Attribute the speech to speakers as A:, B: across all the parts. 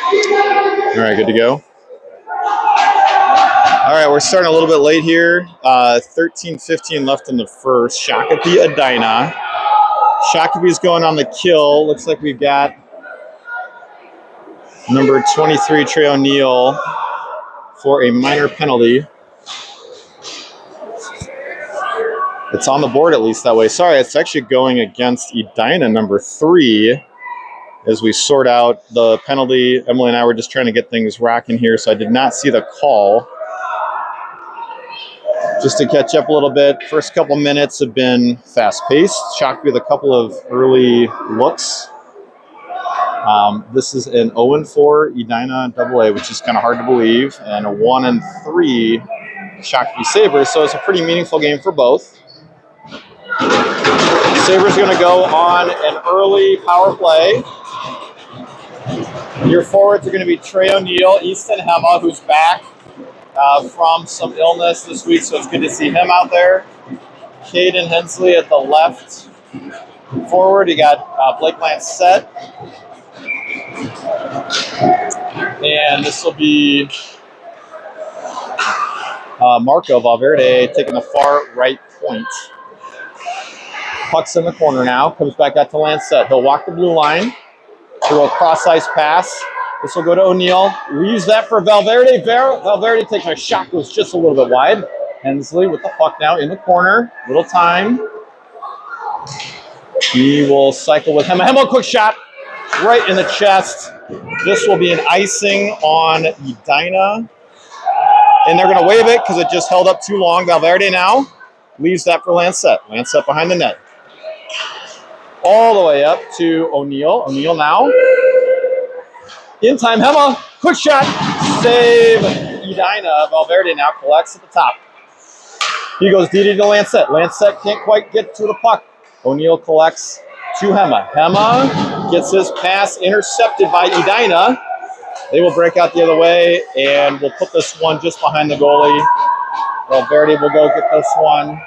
A: All right, good to go. All right, we're starting a little bit late here. 13:15 left in the first. Shakopee, Edina. Shakopee's going on the kill. Looks like we've got number 23, Trey O'Neill, for a minor penalty. It's on the board at least that way. Sorry, it's actually going against Edina, number 3, as we sort out the penalty. Emily and I were just trying to get things rocking here, so I did not see the call. Just to catch up a little bit, first couple minutes have been fast-paced. Shakopee with a couple of early looks. This is an 0-4 Edina AA, which is kind of hard to believe, and a 1-3 Shakopee Sabres, so it's a pretty meaningful game for both. Sabres going to go on an early power play. Your forwards are going to be Trey O'Neill, Easton Hema, who's back from some illness this week, so it's good to see him out there. Caden Hensley at the left forward. You got Blake Lance set. And this will be Marco Valverde taking the far right point. Puck's in the corner now. Comes back out to Lancet. He'll walk the blue line. Through a cross-ice pass. This will go to O'Neill. Leaves that for Valverde. Valverde taking a shot. Goes just a little bit wide. Hensley with the puck now in the corner. Little time. He will cycle with Hema. Hema, quick shot. Right in the chest. This will be an icing on Edina. And they're going to wave it because it just held up too long. Valverde now leaves that for Lancet. Lancet behind the net. All the way up to O'Neill. O'Neill now. In time, Hema. Quick shot. Save Edina. Valverde now collects at the top. He goes DD to Lancet. Lancet can't quite get to the puck. O'Neill collects to Hema. Hema gets his pass intercepted by Edina. They will break out the other way, and we'll put this one just behind the goalie. Valverde will go get this one.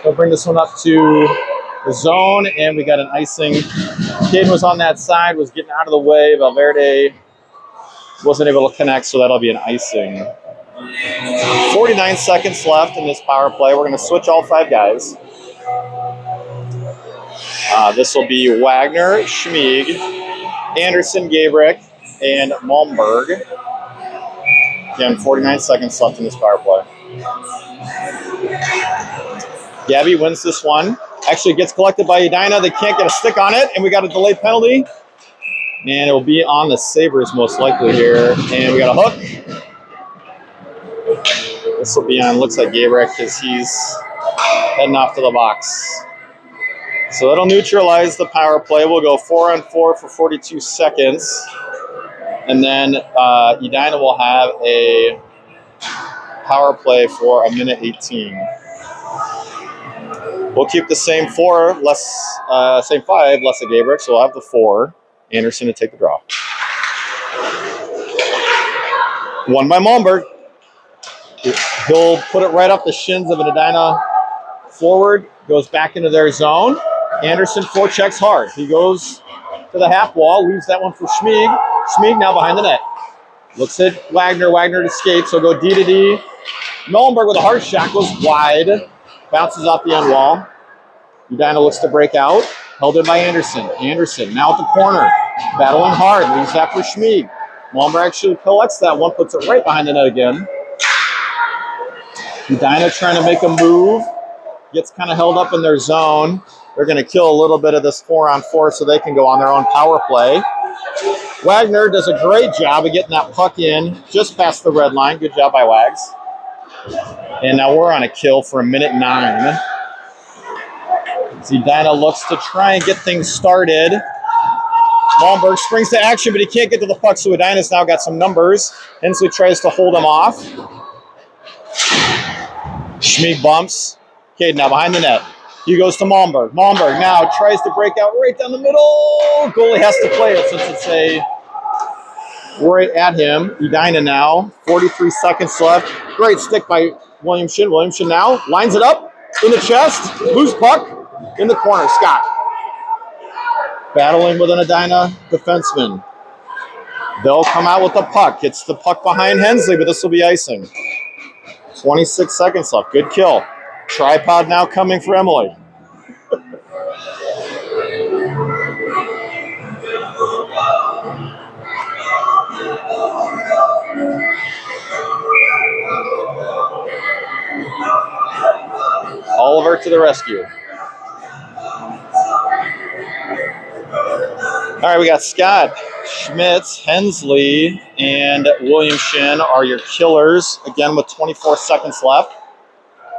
A: They'll bring this one up to the zone, and we got an icing. Caden was on that side, was getting out of the way. Valverde wasn't able to connect, so that'll be an icing. 49 seconds left in this power play. We're going to switch all 5 guys. This will be Wagner, Schmieg, Anderson, Gabrick, and Malmberg. Again, 49 seconds left in this power play. Gabby wins this one. Actually gets collected by Edina. They can't get a stick on it, and we got a delayed penalty. And it will be on the Sabres most likely here. And we got a hook. This will be on, looks like Gabrick, because he's heading off to the box. So that'll neutralize the power play. We'll go 4-on-4 for 42 seconds. And then Edina will have a power play for 1:18. We'll keep the same 4, same 5, less a Gabrick, so we'll have the 4. Anderson to take the draw. One by Malmberg. He'll put it right off the shins of an Edina forward, goes back into their zone. Anderson forechecks hard. He goes to the half wall, leaves that one for Schmieg. Schmieg now behind the net. Looks at Wagner. Wagner to skate, so go D to D. Malmberg with a hard shot, goes wide. Bounces off the end wall. Edina looks to break out. Held in by Anderson. Anderson now at the corner. Battling hard. Leaves that for Schmieg. Malmberg actually collects that one. Puts it right behind the net again. Edina trying to make a move. Gets kind of held up in their zone. They're going to kill a little bit of this 4-on-4 so they can go on their own power play. Wagner does a great job of getting that puck in just past the red line. Good job by Wags. And now we're on a kill for 1:09. Edina looks to try and get things started. Malmberg springs to action, but he can't get to the puck, so Edina's now got some numbers. Hensley tries to hold him off. Schmieg bumps. Caden now behind the net. He goes to Malmberg. Malmberg now tries to break out right down the middle. Goalie has to play it since it's a right at him. Edina now. 43 seconds left. Great stick by Williamson. Williamson now lines it up in the chest. Loose puck in the corner. Scott battling with an Edina defenseman. They'll come out with the puck. Gets the puck behind Hensley, but this will be icing. 26 seconds left. Good kill. Tripod now coming for Emily. Oliver to the rescue. All right, we got Scott, Schmitz, Hensley, and Williamson are your killers, again with 24 seconds left.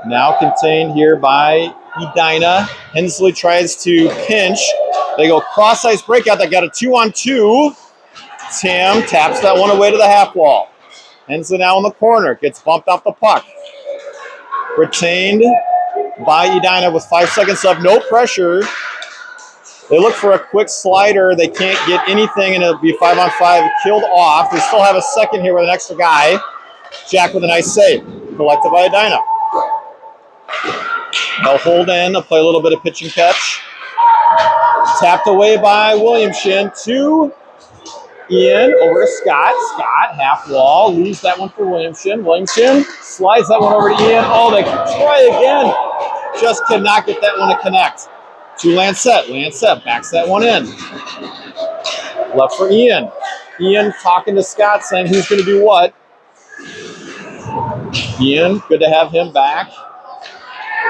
A: Now contained here by Edina. Hensley tries to pinch. They go cross-ice breakout. They got a 2-on-2. Tam taps that one away to the half wall. Hensley now in the corner. Gets bumped off the puck. Retained by Edina with 5 seconds left. No pressure. They look for a quick slider. They can't get anything, and it'll be 5-on-5 killed off. They still have a second here with an extra guy. Jack with a nice save. Collected by Edina. They'll hold in. They'll play a little bit of pitch and catch. Tapped away by Williamson to Ian. Over to Scott. Scott, half wall. Leaves that one for Williamson. Williamson slides that one over to Ian. Oh, they try again. Just cannot get that one to connect. To Lancette. Lancette backs that one in. Left for Ian. Ian talking to Scott, saying who's going to do what. Ian, good to have him back.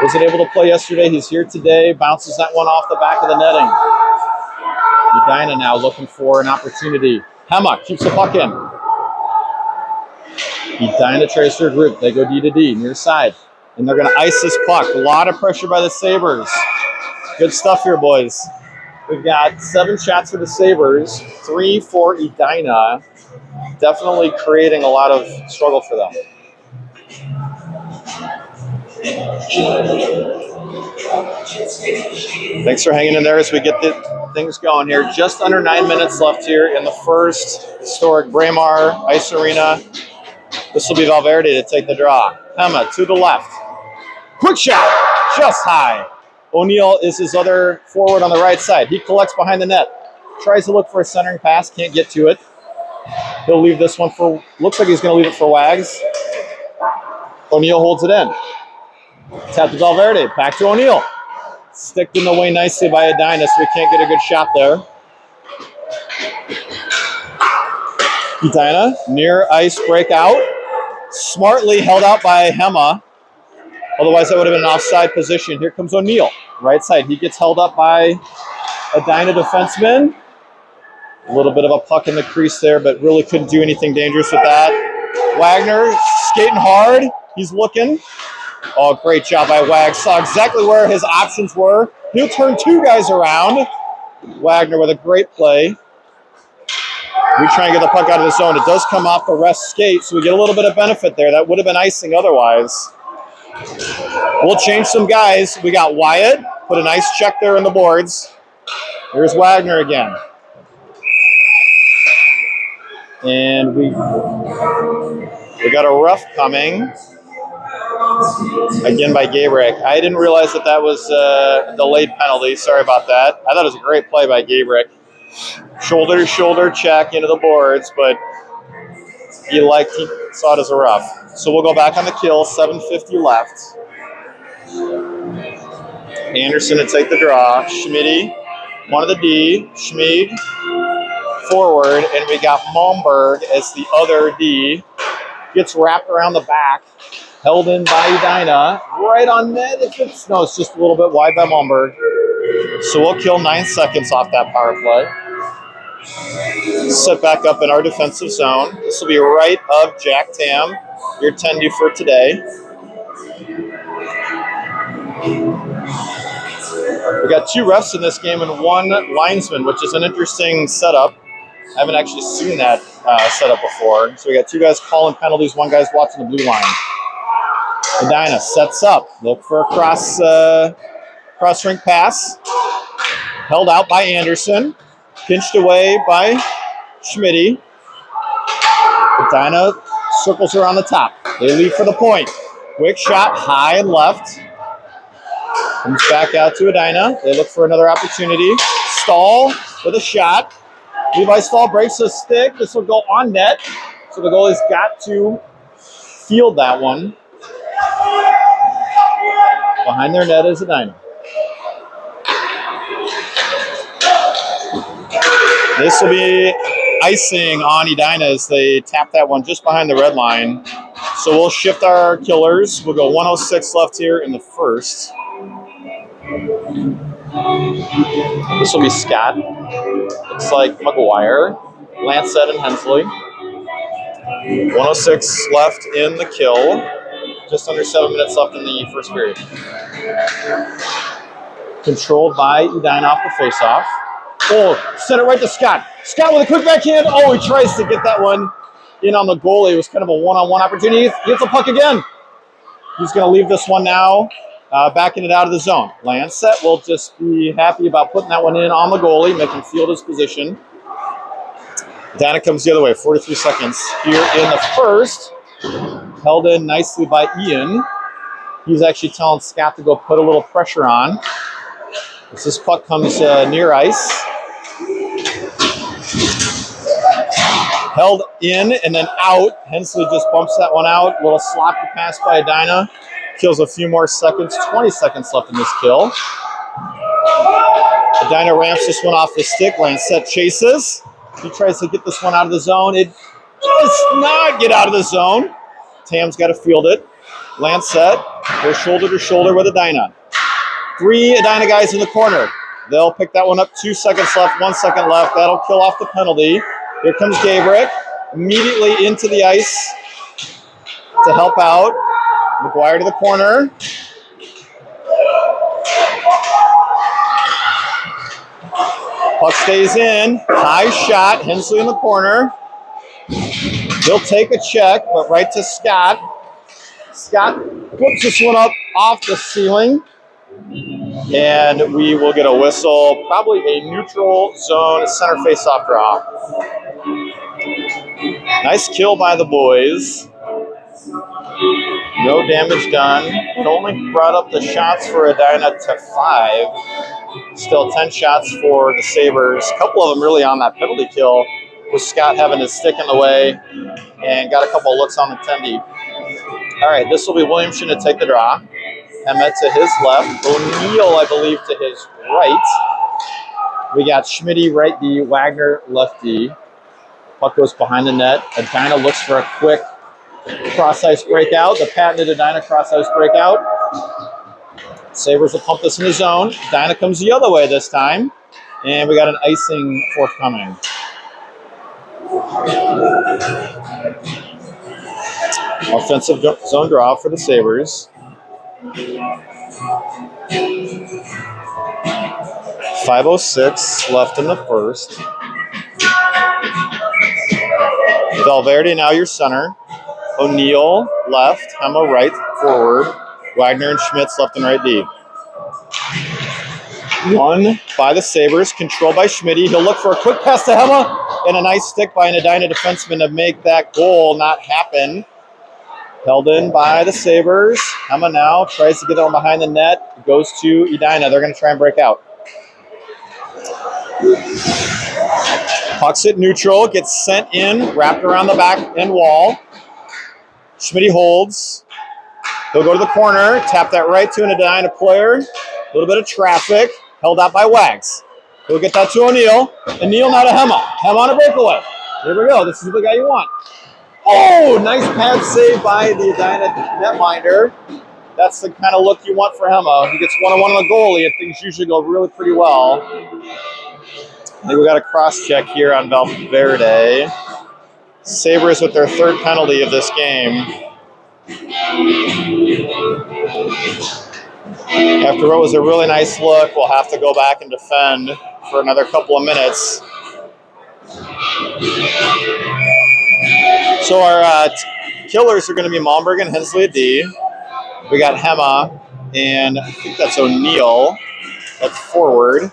A: Wasn't able to play yesterday. He's here today. Bounces that one off the back of the netting. Edina now looking for an opportunity. Hema keeps the puck in. Edina tries to regroup. They go D to D, near side. And they're going to ice this puck. A lot of pressure by the Sabres. Good stuff here, boys. We've got 7 shots for the Sabres, 3 for Edina. Definitely creating a lot of struggle for them. Thanks for hanging in there as we get the things going here. Just under 9 minutes left here in the first historic Braemar Ice Arena. This will be Valverde to take the draw. Hema to the left. Quick shot, just high. O'Neill is his other forward on the right side. He collects behind the net. Tries to look for a centering pass, can't get to it. He'll leave this one for, looks like he's going to leave it for Wags. O'Neill holds it in. Tap to Valverde, back to O'Neill. Sticked in the way nicely by Edina, so we can't get a good shot there. Edina, near ice breakout. Smartly held out by Hema. Otherwise, that would have been an offside position. Here comes O'Neill, right side. He gets held up by Edina defenseman. A little bit of a puck in the crease there, but really couldn't do anything dangerous with that. Wagner skating hard. He's looking. Oh, great job by Wag. Saw exactly where his options were. He'll turn 2 guys around. Wagner with a great play. We try and get the puck out of the zone. It does come off the rest skate, so we get a little bit of benefit there. That would have been icing otherwise. We'll change some guys. We got Wyatt. Put a nice check there in the boards. Here's Wagner again. And we got a rough coming. Again by Gabrick. I didn't realize that was a delayed penalty. Sorry about that. I thought it was a great play by Gabrick. Shoulder to shoulder check into the boards, but he saw it as a rough. So we'll go back on the kill. 7:50 left. Anderson to take the draw. Schmitty, one of the D. Schmid forward, and we got Malmberg as the other D. Gets wrapped around the back. Held in by Edina. Right on net. It's just a little bit wide by Malmberg. So we'll kill 9 seconds off that power play. Set back up in our defensive zone. This will be right of Jack Tam, your 10-2 for today. We got 2 refs in this game and 1 linesman, which is an interesting setup. I haven't actually seen that setup before. So we got 2 guys calling penalties, 1 guy's watching the blue line. Edina sets up. Look for a cross-rink pass. Held out by Anderson. Pinched away by Schmitty. Edina circles around the top. They leave for the point. Quick shot, high and left. Comes back out to Edina. They look for another opportunity. Stahl with a shot. Levi Stahl breaks the stick. This will go on net. So the goalie's got to field that one. Behind their net is Edina. This will be icing on Edina as they tap that one just behind the red line. So we'll shift our killers. We'll go 1:06 left here in the first. This will be Scott. Looks like McGuire, Lancet, and Hensley. 1:06 left in the kill. Just under 7 minutes left in the first period. Controlled by Edina off the faceoff. Oh, sent it right to Scott. Scott with a quick backhand. Oh, he tries to get that one in on the goalie. It was kind of a one-on-one opportunity. He gets the puck again. He's going to leave this one now, backing it out of the zone. Lancet will just be happy about putting that one in on the goalie, making field his position. Edina comes the other way, 43 seconds here in the first. Held in nicely by Ian. He's actually telling Scott to go put a little pressure on. As this puck comes near ice. Held in and then out. Hensley just bumps that one out. A little sloppy pass by Edina. Kills a few more seconds. 20 seconds left in this kill. Edina ramps this one off the stick. Lancet chases. He tries to get this one out of the zone. It does not get out of the zone. Tam's got to field it. Lancet goes shoulder to shoulder with Edina. 3 Edina guys in the corner. They'll pick that one up. 2 seconds left, 1 second left. That'll kill off the penalty. Here comes Gabrick. Immediately into the ice to help out. McGuire to the corner. Puck stays in. High shot. Hensley in the corner. He'll take a check, but right to Scott. Scott flips this one up off the ceiling. And we will get a whistle, probably a neutral zone center face-off draw. Nice kill by the boys. No damage done. It only brought up the shots for Edina to 5. Still 10 shots for the Sabres. A couple of them really on that penalty kill, with Scott having his stick in the way and got a couple of looks on the 10 deep. All right, this will be Williamson to take the draw. Emmett to his left. O'Neill, I believe, to his right. We got Schmitty right D, Wagner lefty. Puck goes behind the net. Edina looks for a quick cross-ice breakout. The patented Edina cross-ice breakout. Sabres will pump this in the zone. Edina comes the other way this time. And we got an icing forthcoming. Offensive zone draw for the Sabres. 5:06 left in the first. Valverde now your center. O'Neill left, Hema right forward. Wagner and Schmitz left and right D. Won by the Sabres, controlled by Schmitty. He'll look for a quick pass to Hema and a nice stick by an Edina defenseman to make that goal not happen. Held in by the Sabres. Hema now tries to get on behind the net. It goes to Edina. They're going to try and break out. Puck's at neutral. Gets sent in. Wrapped around the back end wall. Schmitty holds. He'll go to the corner. Tap that right to an Edina player. A little bit of traffic. Held out by Wags. He'll get that to O'Neill. O'Neill now to Hema. Hema on a breakaway. Here we go. This is the guy you want. Oh, nice pad save by the Edina netminder. That's the kind of look you want for Hema. He gets one-on-one on the goalie, and things usually go really pretty well. I think we got a cross-check here on Valverde. Sabres with their third penalty of this game. After what was a really nice look, we'll have to go back and defend for another couple of minutes. So our killers are going to be Malmberg and Hensley at D. We got Hema, and I think that's O'Neill at forward.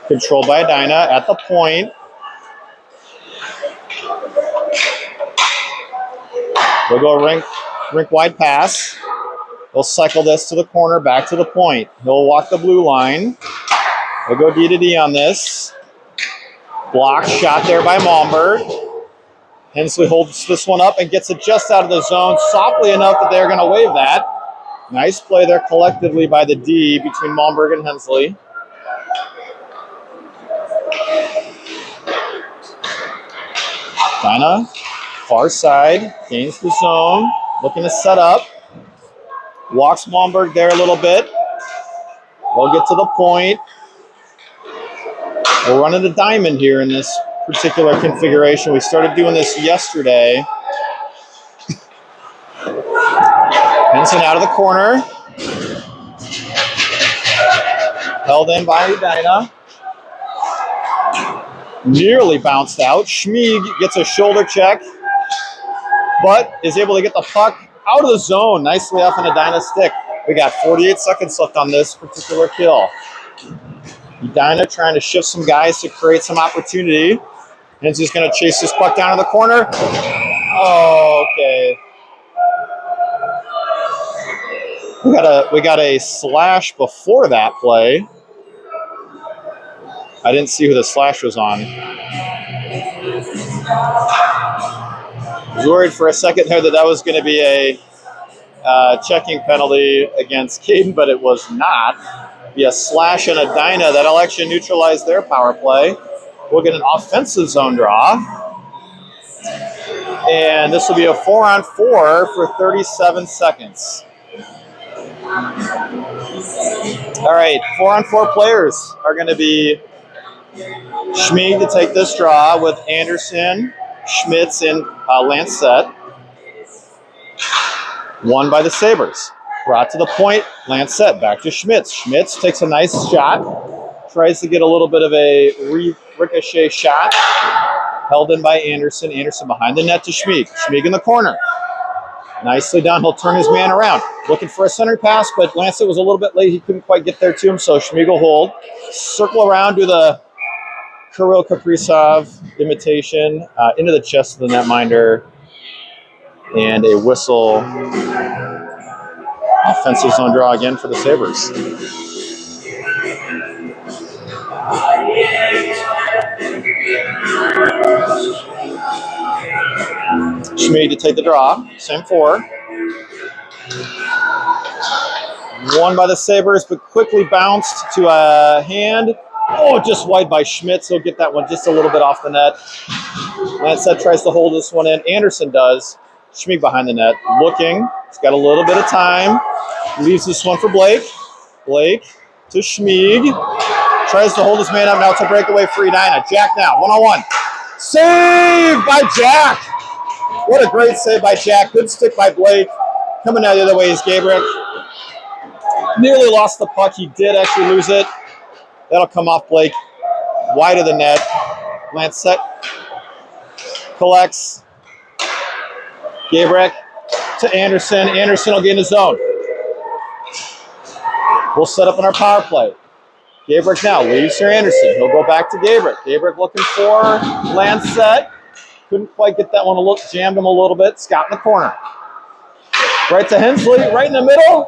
A: Controlled by Edina at the point. We'll go rink wide pass. We'll cycle this to the corner, back to the point. He'll walk the blue line. We'll go D to D on this. Block shot there by Malmberg. Hensley holds this one up and gets it just out of the zone softly enough that they're going to wave that. Nice play there collectively by the D between Malmberg and Hensley. Edina, far side, gains the zone, looking to set up. Walks Malmberg there a little bit. They'll get to the point. We're running the diamond here in this particular configuration. We started doing this yesterday. Henson out of the corner. Held in by Edina. Nearly bounced out. Schmieg gets a shoulder check, but is able to get the puck out of the zone. Nicely off an Edina stick. We got 48 seconds left on this particular kill. Edina trying to shift some guys to create some opportunity. Henson's going to chase this puck down to the corner. Oh, okay. We got a slash before that play. I didn't see who the slash was on. I was worried for a second there that was going to be a checking penalty against Caden, but it was not. Be a slash and Edina. That'll actually neutralize their power play. We'll get an offensive zone draw. And this will be a 4-on-4 for 37 seconds. All right, 4-on-4 players are going to be Schmieg to take this draw with Anderson, Schmitz, and Lancette. Won by the Sabres. Brought to the point, Lancette back to Schmitz. Schmitz takes a nice shot, tries to get a little bit of a ricochet shot. Held in by Anderson. Anderson behind the net to Schmieg. Schmieg in the corner. Nicely done. He'll turn his man around. Looking for a center pass, but Lancette was a little bit late. He couldn't quite get there to him, so Schmieg will hold. Circle around, do the Kirill Kaprizov imitation into the chest of the netminder. And a whistle. Offensive zone draw again for the Sabres. Schmieg to take the draw. Same four. Won by the Sabres, but quickly bounced to a hand. Oh, just wide by Schmitz. He'll get that one just a little bit off the net. Lancette tries to hold this one in. Anderson does. Schmieg behind the net. Looking. He's got a little bit of time. Leaves this one for Blake. Blake to Schmieg. Tries to hold his man up. Now it's a breakaway for Edina. Jack now, one-on-one. Save by Jack. What a great save by Jack. Good stick by Blake. Coming out the other way is Gabriel. Nearly lost the puck. He did actually lose it. That'll come off Blake. Wide of the net. Lancette collects. Gabriel to Anderson. Anderson will get in the zone. We'll set up on our power play. Gabriel now leaves for Anderson. He'll go back to Gabriel. Gabriel looking for Lancette. Couldn't quite get that one. Jammed him a little bit. Scott in the corner. Right to Hensley. Right in the middle.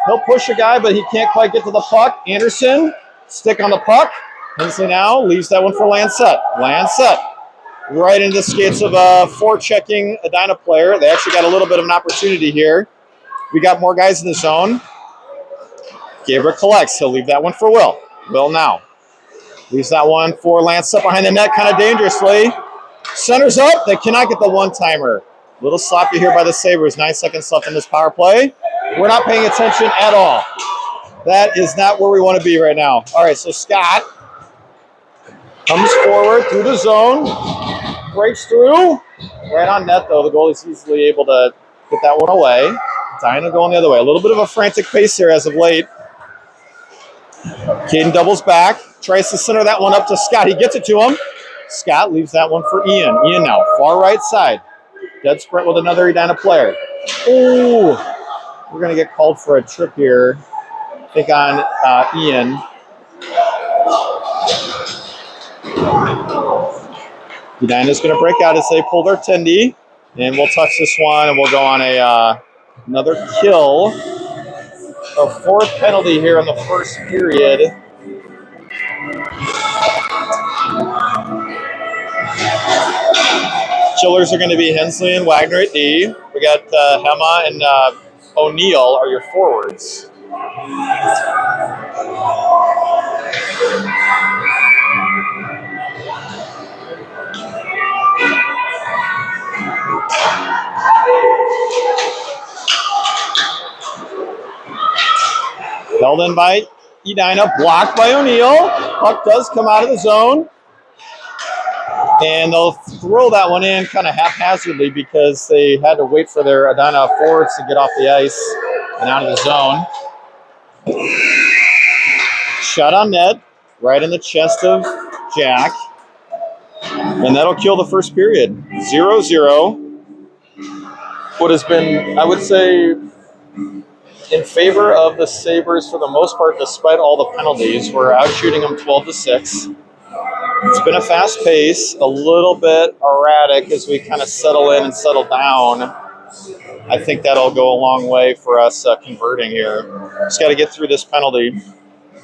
A: He'll push a guy, but he can't quite get to the puck. Anderson, stick on the puck. Hensley now leaves that one for Lancette. Lancette right into the skates of a forechecking Edina player. They actually got a little bit of an opportunity here. We got more guys in the zone. Gabriel collects. He'll leave that one for Will. Will now. Leaves that one for Lancette behind the net kind of dangerously. Centers up. They cannot get the one-timer. A little sloppy here by the Sabres. 9 seconds left in this power play. We're not paying attention at all. That is not where we want to be right now. All right, so Scott comes forward through the zone. Breaks through. Right on net, though. The goalie's easily able to get that one away. Edina going the other way. A little bit of a frantic pace here as of late. Caden doubles back. Tries to center that one up to Scott. He gets it to him. Scott leaves that one for Ian. Ian now, far right side. Dead sprint with another Edina player. Ooh. We're going to get called for a trip here. I think on Ian. Edina's going to break out as they pull their tendy. And we'll touch this one, and we'll go on a another kill. A fourth penalty here in the first period. Chillers are going to be Hensley and Wagner at D. We got Hema and O'Neill are your forwards. Held in by Edina, blocked by O'Neill. Puck does come out of the zone. And they'll throw that one in kind of haphazardly because they had to wait for their Edina forwards to get off the ice and out of the zone. Shot on net, right in the chest of Jack. And that'll kill the first period. 0-0. What has been, I would say, in favor of the Sabres for the most part, despite all the penalties. We're out shooting them 12-6. It's been a fast pace, a little bit erratic as we kind of settle in and settle down. I think that'll go a long way for us converting here. Just got to get through this penalty.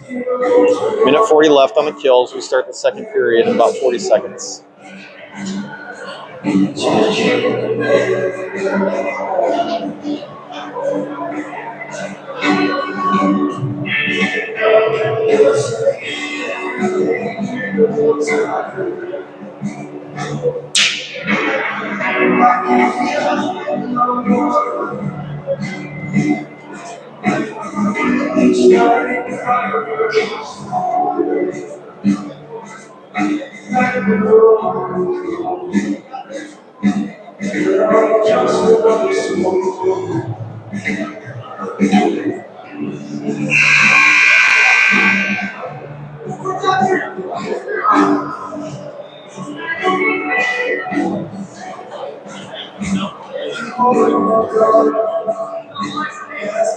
A: Minute 40 left on the kills. We start the second period in about 40 seconds.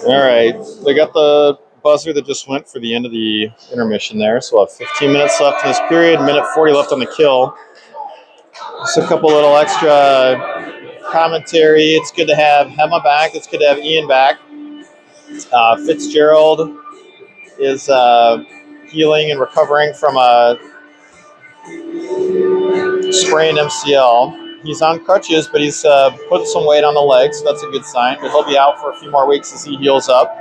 A: All right, they got the buzzer that just went for the end of the intermission there. So we'll have 15 minutes left in this period, minute 40 left on the kill. Just a couple little extra commentary. It's good to have Hema back. It's good to have Ian back. Fitzgerald is healing and recovering from a sprained MCL. He's on crutches, but he's put some weight on the legs, so that's a good sign. But he'll be out for a few more weeks as he heals up.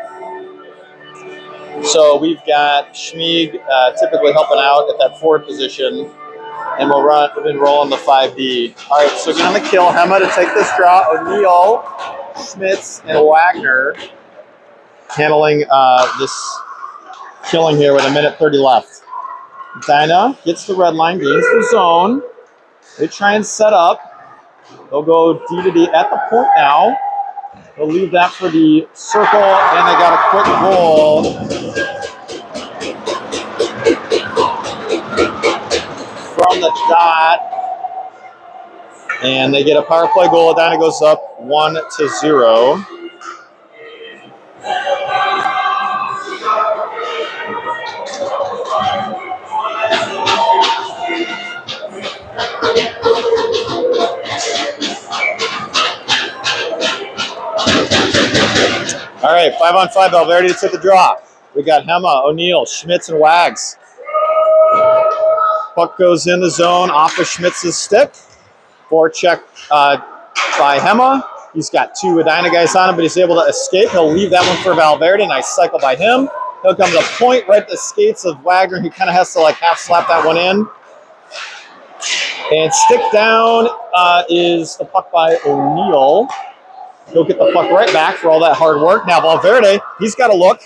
A: So we've got Schmieg typically helping out at that forward position, and we've been rolling the 5D. All right, so again on the kill, Hema to take this draw. O'Neill, Schmitz, and Wagner handling this killing here with a minute 30 left. Edina gets the red line, gains the zone. They try and set up. They'll go D to D at the point now. They'll leave that for the circle, and they got a quick goal from the dot. And they get a power play goal. Edina goes up 1-0. All right, 5-on-5, Valverde to take the draw. We got Hema, O'Neill, Schmitz, and Wags. Puck goes in the zone off of Schmitz's stick. Forecheck by Hema. He's got two Edina guys on him, but he's able to escape. He'll leave that one for Valverde. Nice cycle by him. He'll come to the point right at the skates of Wagner. He kind of has to like half slap that one in. And stick down is the puck by O'Neill. He'll get the puck right back for all that hard work. Now Valverde, he's got a look.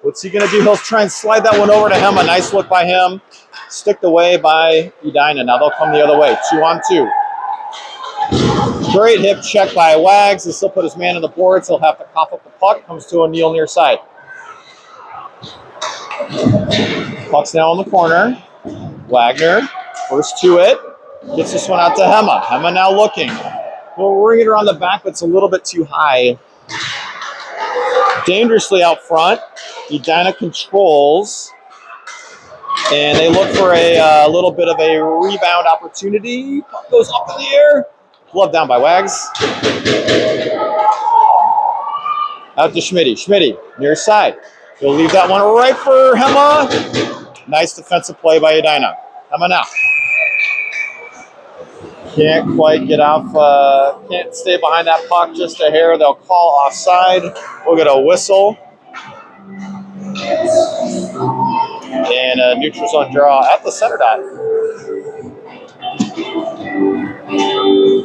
A: What's he going to do? He'll try and slide that one over to him. A nice look by him. Sticked away by Edina. Now they'll come the other way. 2-on-2. Great hip check by Wags. He'll still put his man on the boards. He'll have to cough up the puck. Comes to O'Neill near side. Puck's now in the corner. Wagner, first to it. Gets this one out to Hema. Hema now looking. We'll ring it around the back, but it's a little bit too high. Dangerously out front. Edina controls. And they look for a little bit of a rebound opportunity. Puck goes up in the air. Glove down by Wags. Out to Schmitty. Schmitty, near side. He'll leave that one right for Hema. Nice defensive play by Edina. Hema now. Can't quite get off, can't stay behind that puck just a hair. They'll call offside. We'll get a whistle. And a neutral zone draw at the center dot.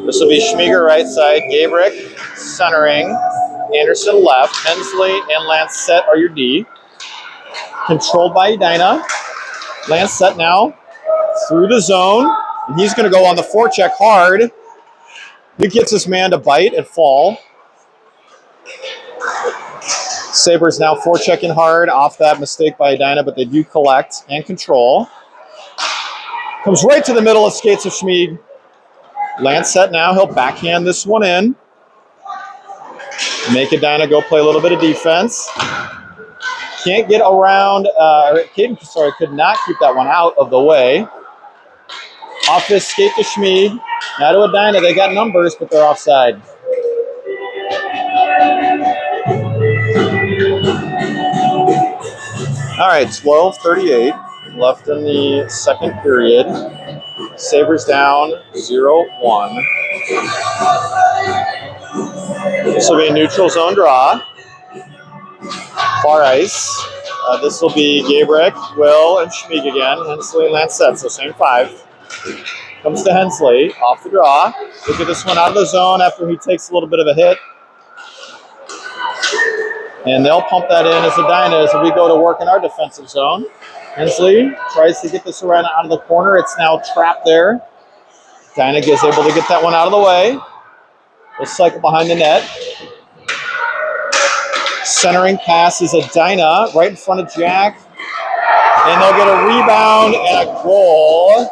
A: This will be Schmieger right side, Gabrick centering, Anderson left, Hensley and Lance set are your D. Controlled by Edina. Lance set now through the zone, and he's going to go on the forecheck hard. He gets his man to bite and fall. Sabres now forechecking hard off that mistake by Edina, but they do collect and control. Comes right to the middle of skates of Schmieg. Lance set now. He'll backhand this one in. Make Edina go play a little bit of defense. Can't get around. Caden, could not keep that one out of the way. Off this skate to Schmieg. Now to Edina. They got numbers, but they're offside. All right, 12:38 left in the second period. Sabres down 0-1. This will be a neutral zone draw. Far ice. This will be Gabrick, Will, and Schmieg again. Hensley and Lance set, so same five. Comes to Hensley, off the draw. Look at this one out of the zone after he takes a little bit of a hit. And they'll pump that in as Edina as we go to work in our defensive zone. Hensley tries to get this around out of the corner. It's now trapped there. Edina is able to get that one out of the way. We'll cycle behind the net. Centering pass is Edina right in front of Jack. And they'll get a rebound and a goal.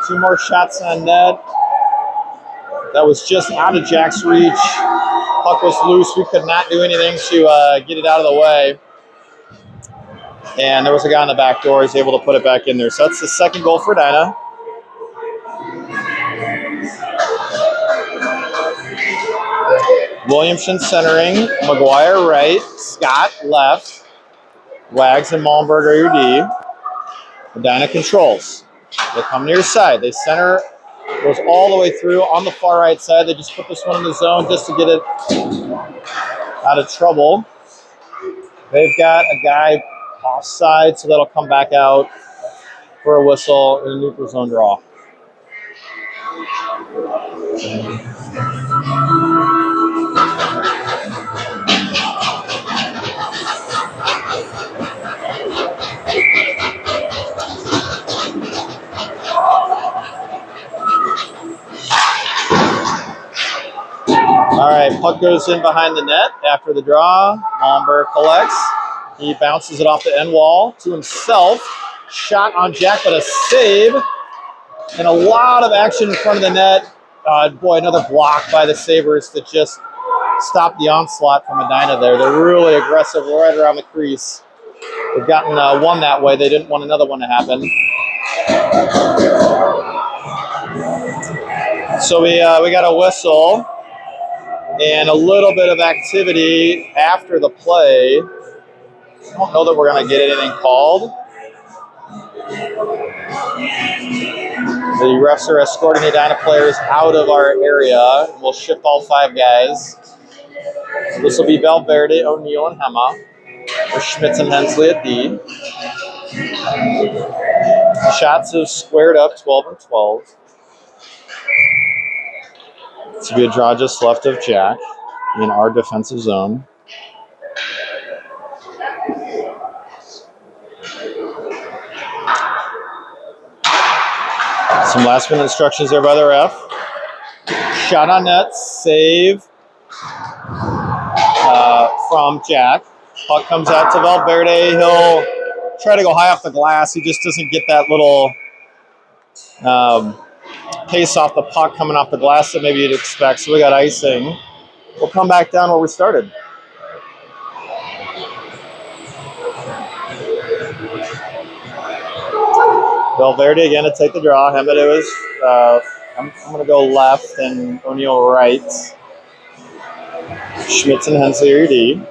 A: 2 more shots on net. That was just out of Jack's reach. Puck was loose. We could not do anything to get it out of the way. And there was a guy on the back door. He's able to put it back in there. So that's the second goal for Edina. Williamson centering. McGuire right. Scott left. Wags and Malmberg are your D. Edina controls. They come near side. They center. Goes all the way through on the far right side. They just put this one in the zone just to get it out of trouble. They've got a guy offside, so that'll come back out for a whistle in a neutral zone draw. All right, puck goes in behind the net after the draw. Malmberg collects. He bounces it off the end wall to himself. Shot on Jack, but a save. And a lot of action in front of the net. Boy, another block by the Sabres that just stopped the onslaught from Edina there. They're really aggressive right around the crease. They've gotten one that way. They didn't want another one to happen. So we got a whistle. And a little bit of activity after the play. I don't know that we're going to get anything called. The refs are escorting the Edina players out of our area. We'll shift all 5 guys. So this will be Valverde, O'Neill, and Hema. For Schmitz and Hensley at D. Shots have squared up 12 and 12. It's a good draw just left of Jack in our defensive zone. Some last minute instructions there by the ref. Shot on net, save from Jack. Puck comes out to Valverde. He'll try to go high off the glass. He just doesn't get that little pace off the puck coming off the glass that maybe you'd expect. So we got icing. We'll come back down where we started. Valverde again to take the draw. Hemede was, I'm going to go left and O'Neill right. Schmitz and Hensley are your D.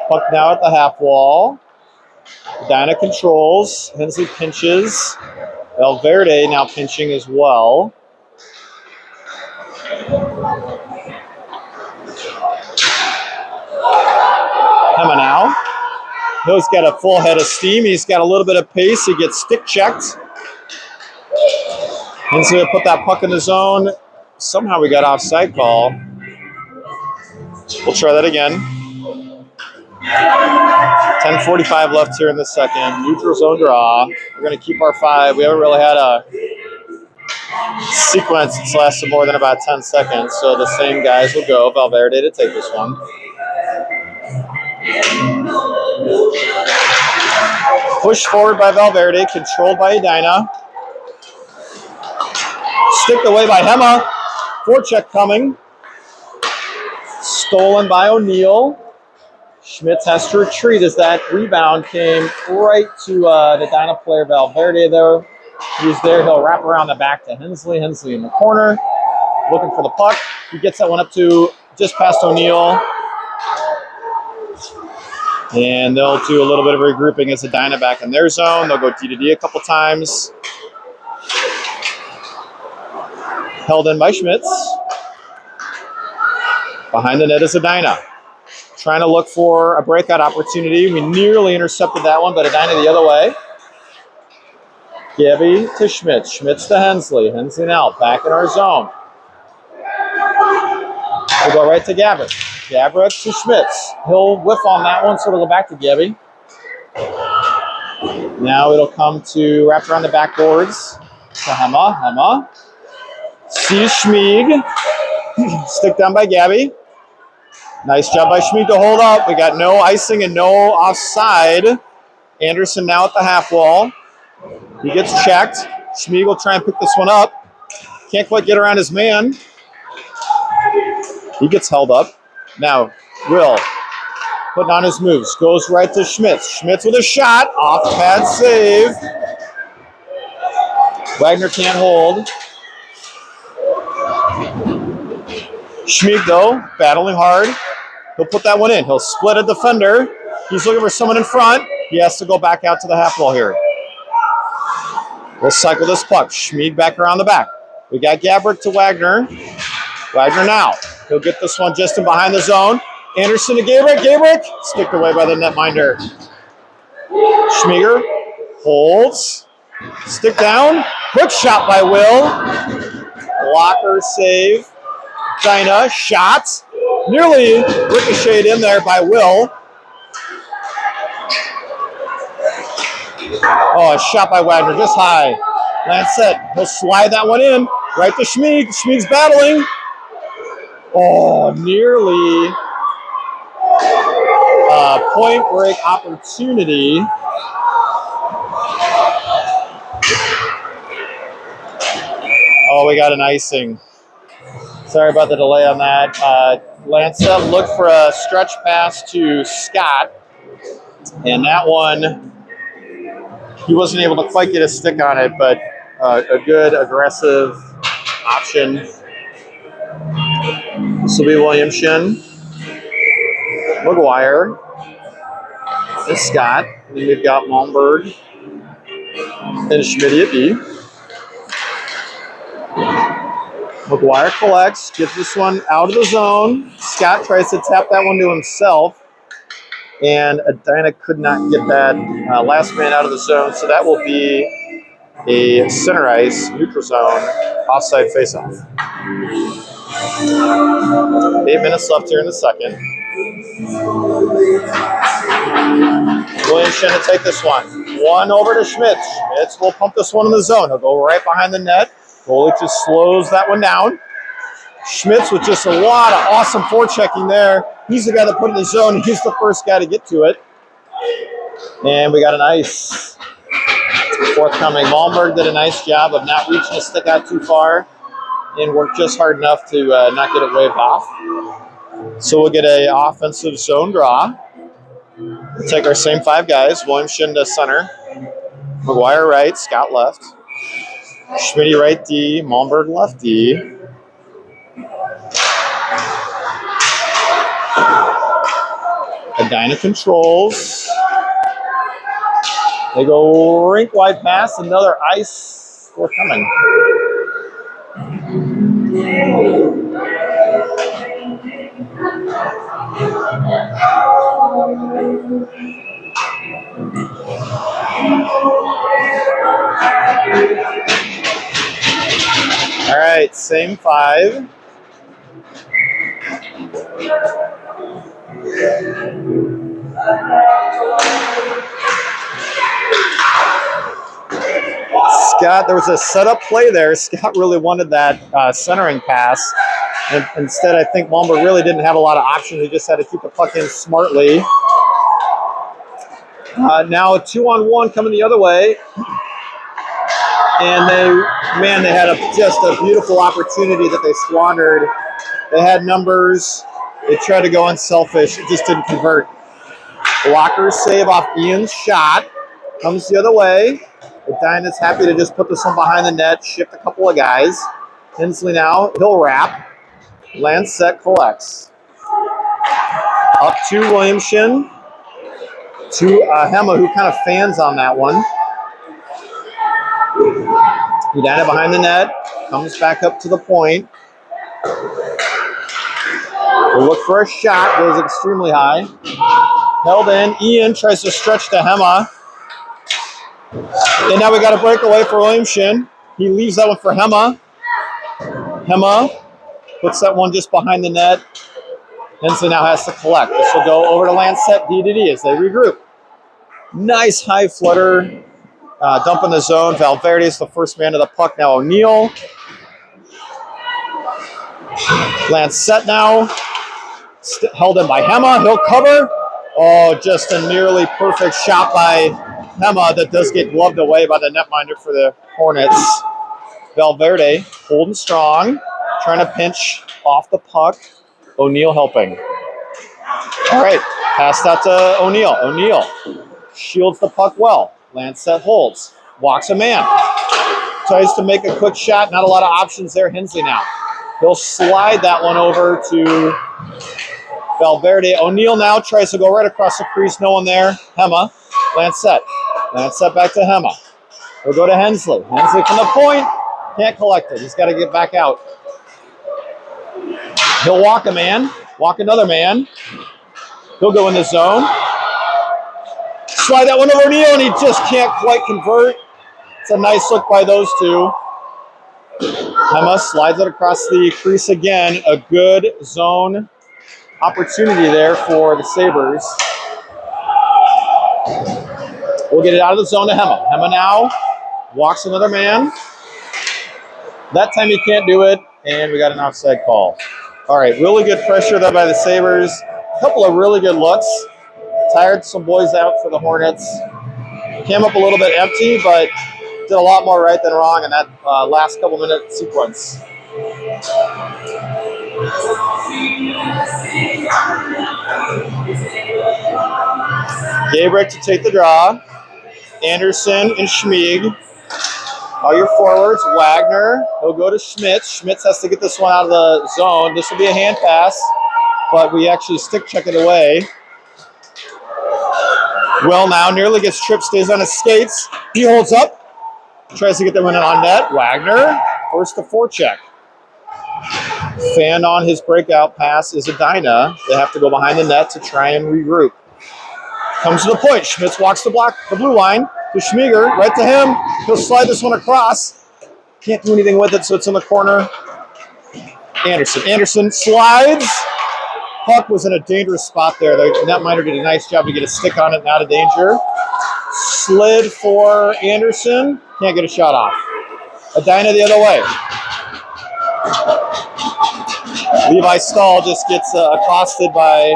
A: Puck now at the half wall. Edina controls. Hensley pinches. Valverde now pinching as well. Hema now. He's got a full head of steam. He's got a little bit of pace. He gets stick checked. Hensley will put that puck in the zone. Somehow we got offside call. We'll try that again. 10:45 left here in the second. Neutral zone draw. We're going to keep our 5. We haven't really had a sequence that's lasted more than about 10 seconds, so the same guys will go. Valverde to take this one. Push forward by Valverde, controlled by Edina. Sticked away by Hema. Forecheck coming. Stolen by O'Neill. Schmitz has to retreat as that rebound came right to the Edina player Valverde there. He's there. He'll wrap around the back to Hensley. Hensley in the corner, looking for the puck. He gets that one up to just past O'Neill. And they'll do a little bit of regrouping as Edina back in their zone. They'll go D-to-D a couple times. Held in by Schmitz. Behind the net is Edina. Trying to look for a breakout opportunity. We nearly intercepted that one, but Edina the other way. Gabby to Schmitz. Schmitz to Hensley. Hensley now back in our zone. We'll go right to Gabrick. Gabrick to Schmitz. He'll whiff on that one, so it'll go back to Gabby. Now it'll come to wrap around the backboards to Hema. Hema sees Schmieg. Stick down by Gabby. Nice job by Schmieg to hold up. We got no icing and no offside. Anderson now at the half wall. He gets checked. Schmieg will try and pick this one up. Can't quite get around his man. He gets held up. Now, Will putting on his moves. Goes right to Schmitz. Schmitz with a shot. Off pad save. Wagner can't hold. Schmieg, though, battling hard. He'll put that one in. He'll split a defender. He's looking for someone in front. He has to go back out to the half wall here. We'll cycle this puck. Schmieg back around the back. We got Gabrick to Wagner. Wagner now. He'll get this one just in behind the zone. Anderson to Gabrick. Gabrick sticked away by the netminder. Schmieger holds. Stick down. Quick shot by Will. Blocker save. Edina shot. Nearly ricocheted in there by Will. Oh, a shot by Wagner, just high. Lancet, he'll slide that one in. Right to Schmieg. Schmieg's battling. Oh, nearly point break opportunity. Oh, we got an icing. Sorry about the delay on that. Lancet looked for a stretch pass to Scott. And that one, he wasn't able to quite get a stick on it, but a good aggressive option. This will be Williamson, McGuire, and Scott. And then we've got Malmberg and Schmidt at D. McGuire collects, gets this one out of the zone. Scott tries to tap that one to himself. And Edina could not get that last man out of the zone, so that will be a center ice, neutral zone, offside faceoff. 8 minutes left here in the second. Williamson to take this one. One over to Schmitz. Schmitz will pump this one in the zone. He'll go right behind the net. Goalie just slows that one down. Schmitz with just a lot of awesome forechecking there. He's the guy that put it in the zone. He's the first guy to get to it. And we got an ice forthcoming. Malmberg did a nice job of not reaching the stick out too far and worked just hard enough to not get it waved off. So we'll get an offensive zone draw. We'll take our same 5 guys. Williamson to center. McGuire right, Scott left. Schmidt right D, Malmberg left D. Edina controls. They go rink wide pass, another ice forthcoming. All right, same 5. Scott, there was a setup play there. Scott really wanted that centering pass. And instead, I think Malmberg really didn't have a lot of options. He just had to keep the puck in smartly. Now a 2-on-1 coming the other way. And they had just a beautiful opportunity that they squandered. They had numbers. They tried to go unselfish. It just didn't convert. Blocker save off Ian's shot. Comes the other way. Edina's happy to just put this one behind the net, shift a couple of guys. Hensley now, he'll wrap. Land set, collects. Up to Williamson. To Hema, who kind of fans on that one. Edina behind the net. Comes back up to the point. We'll look for a shot. Goes extremely high. Held in. Ian tries to stretch to Hema. And now we got a breakaway for Williamson. He leaves that one for Hema. Hema puts that one just behind the net. Hensley now has to collect. This will go over to Lancet, D as they regroup. Nice high flutter. Dump in the zone. Valverde is the first man to the puck. Now O'Neill. Lancet now. Held in by Hema. He'll cover. Oh, just a nearly perfect shot by Hema that does get gloved away by the netminder for the Hornets. Valverde holding strong, trying to pinch off the puck. O'Neill helping. All right, passed out to O'Neill. O'Neill shields the puck well. Lancet holds, walks a man. Tries to make a quick shot, not a lot of options there. Hensley now. He'll slide that one over to Valverde. O'Neill now tries to go right across the crease, no one there. Hema, Lancet. Lancet back to Hema. We'll go to Hensley. Hensley from the point. Can't collect it. He's got to get back out. He'll walk a man. Walk another man. He'll go in the zone. Slide that one over O'Neill, and he just can't quite convert. It's a nice look by those two. Hema slides it across the crease again. A good zone opportunity there for the Sabres. We'll get it out of the zone to Hema. Hema now walks another man. That time he can't do it, and we got an offside call. All right, really good pressure there by the Sabres. A couple of really good looks. Tired some boys out for the Hornets. Came up a little bit empty, but did a lot more right than wrong in that last couple minute sequence. Gabrick to take the draw. Anderson and Schmieg. All your forwards. Wagner. He'll go to Schmitz. Schmitz has to get this one out of the zone. This will be a hand pass, but we actually stick check it away. Will now nearly gets tripped, stays on his skates. He holds up. Tries to get the one on net. Wagner. First to forecheck. Fan on his breakout pass is Edina. They have to go behind the net to try and regroup. Comes to the point. Schmitz walks the blue line to Schmieger. Right to him. He'll slide this one across. Can't do anything with it, so it's in the corner. Anderson. Anderson slides. Puck was in a dangerous spot there. The netminder did a nice job to get a stick on it and out of danger. Slid for Anderson. Can't get a shot off. Edina the other way. Levi Stahl just gets accosted by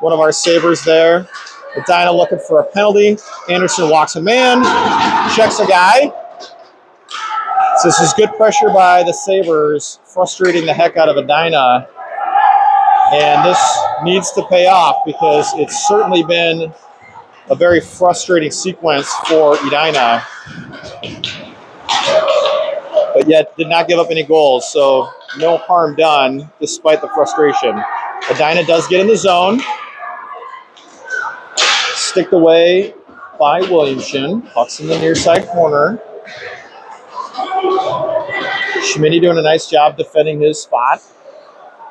A: one of our Sabres there. Edina looking for a penalty. Anderson walks a man, checks a guy. So this is good pressure by the Sabres, frustrating the heck out of Edina. And this needs to pay off because it's certainly been a very frustrating sequence for Edina. But yet did not give up any goals, so no harm done despite the frustration. Edina does get in the zone. Sticked away by Williamson. Puck's in the near side corner. Schmitty doing a nice job defending his spot.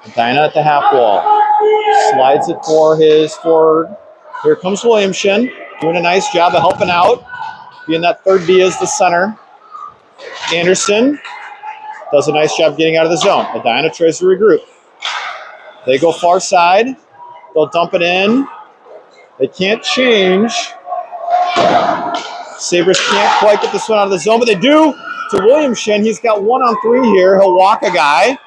A: Edina at the half wall. Slides it for his forward. Here comes Williamson. Doing a nice job of helping out. Being that third D as the center. Anderson does a nice job getting out of the zone. Edina tries to regroup. They go far side. They'll dump it in. They can't change. Sabres can't quite get this one out of the zone, but they do to Williamson. He's got 1-on-3 here. He'll walk a guy.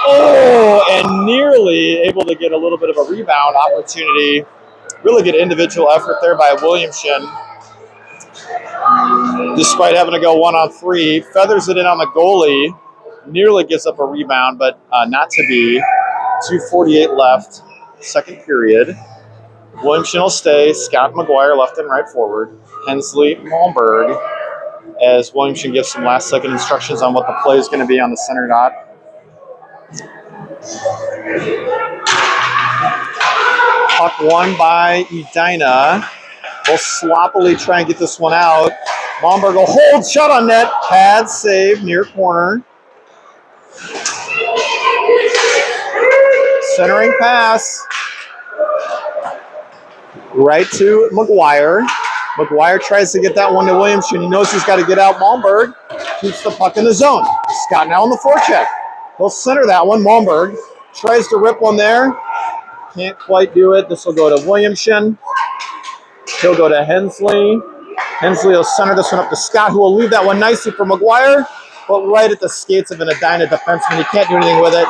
A: Oh, and nearly able to get a little bit of a rebound opportunity. Really good individual effort there by Williamson. Despite having to go 1-on-3, feathers it in on the goalie. Nearly gives up a rebound, but not to be. 2:48 left, second period. Williamson will stay. Scott McGuire left and right forward. Hensley, Malmberg, as Williamson gives some last-second instructions on what the play is going to be on the center dot. Puck won by Edina. Will sloppily try and get this one out. Malmberg will hold, shot on net. Pad save, near corner. Centering pass. Right to McGuire. McGuire tries to get that one to Williamson. He knows he's got to get out. Malmberg keeps the puck in the zone. Scott now on the forecheck. He'll center that one. Malmberg tries to rip one there. Can't quite do it. This will go to Williamson. He'll go to Hensley. Hensley will center this one up to Scott, who will leave that one nicely for McGuire, but right at the skates of an Edina defenseman. He can't do anything with it.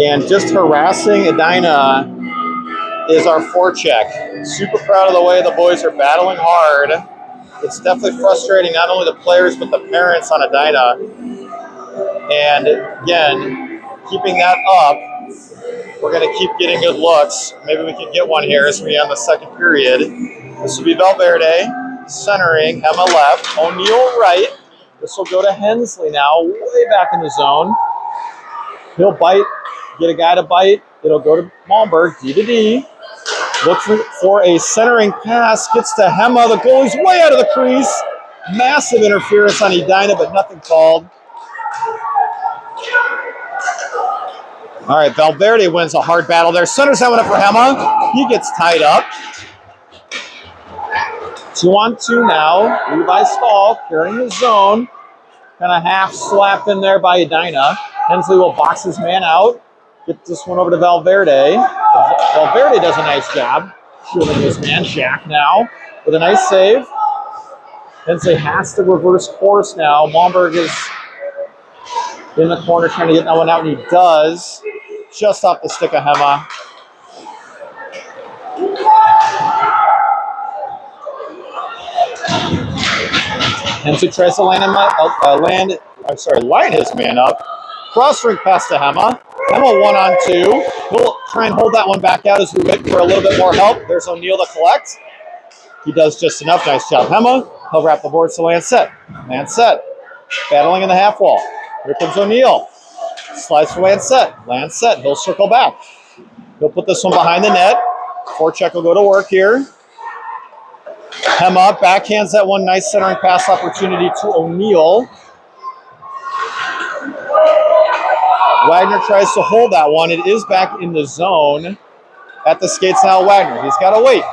A: And just harassing Edina is our forecheck. Super proud of the way the boys are battling hard. It's definitely frustrating, not only the players, but the parents on Edina. And again, keeping that up, we're going to keep getting good looks. Maybe we can get one here as we end the second period. This will be Valverde centering, Emma left, O'Neill right. This will go to Hensley now, way back in the zone. He'll bite, get a guy to bite. It'll go to Malmberg, D to D. Look for a centering pass, gets to Hema. The goalie's way out of the crease. Massive interference on Edina, but nothing called. All right, Valverde wins a hard battle there. Centers that one up for Hema. He gets tied up. 2-on-2 now. Levi Stahl carrying the zone. Kind of half slapped in there by Edina. Hensley will box his man out. Get this one over to Valverde. Valverde does a nice job shielding his man. Shaq now with a nice save. Hensley has to reverse course now. Malmberg is in the corner trying to get that one out, and he does. Just off the stick of Hema. Hensley tries to line his man up. Cross-ring pass to Hema. Hema 1-on-2. He'll try and hold that one back out as we wait for a little bit more help. There's O'Neill to collect. He does just enough. Nice job, Hema. He'll wrap the boards to land set. Land set. Battling in the half wall. Here comes O'Neill. Slides for land set. Land set. He'll circle back. He'll put this one behind the net. Forecheck will go to work here. Hema backhands that one. Nice centering pass opportunity to O'Neill. Wagner tries to hold that one. It is back in the zone at the skates now. Wagner, he's got to wait.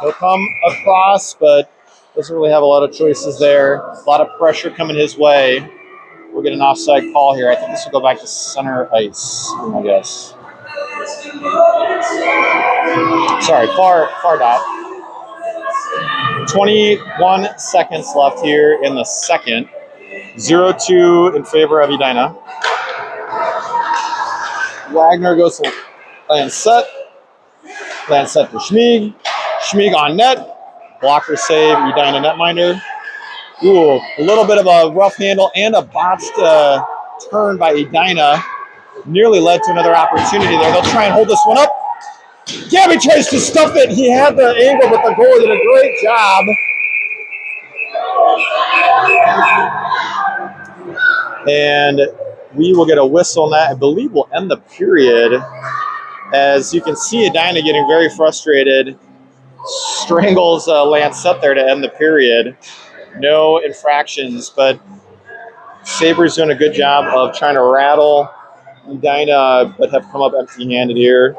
A: He'll come across, but doesn't really have a lot of choices there. A lot of pressure coming his way. We'll get an offside call here. I think this will go back to center ice, I guess. Sorry, far dot. 21 seconds left here in the second. 0-2 in favor of Edina. Wagner goes to land set. Land set for Schmieg. Schmieg on net. Blocker save, Edina netminder. Ooh, a little bit of a rough handle and a botched turn by Edina. Nearly led to another opportunity there. They'll try and hold this one up. Gabby tries to stuff it. He had the angle, but the goalie did a great job. And we will get a whistle on that. I believe we'll end the period As you can see, Edina getting very frustrated, strangles Lance up there to end the period. No infractions, but Sabres doing a good job of trying to rattle Edina, but have come up empty-handed here.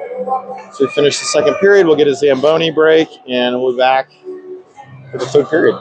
A: So we finish the second period. We'll get a Zamboni break, and we'll be back for the third period.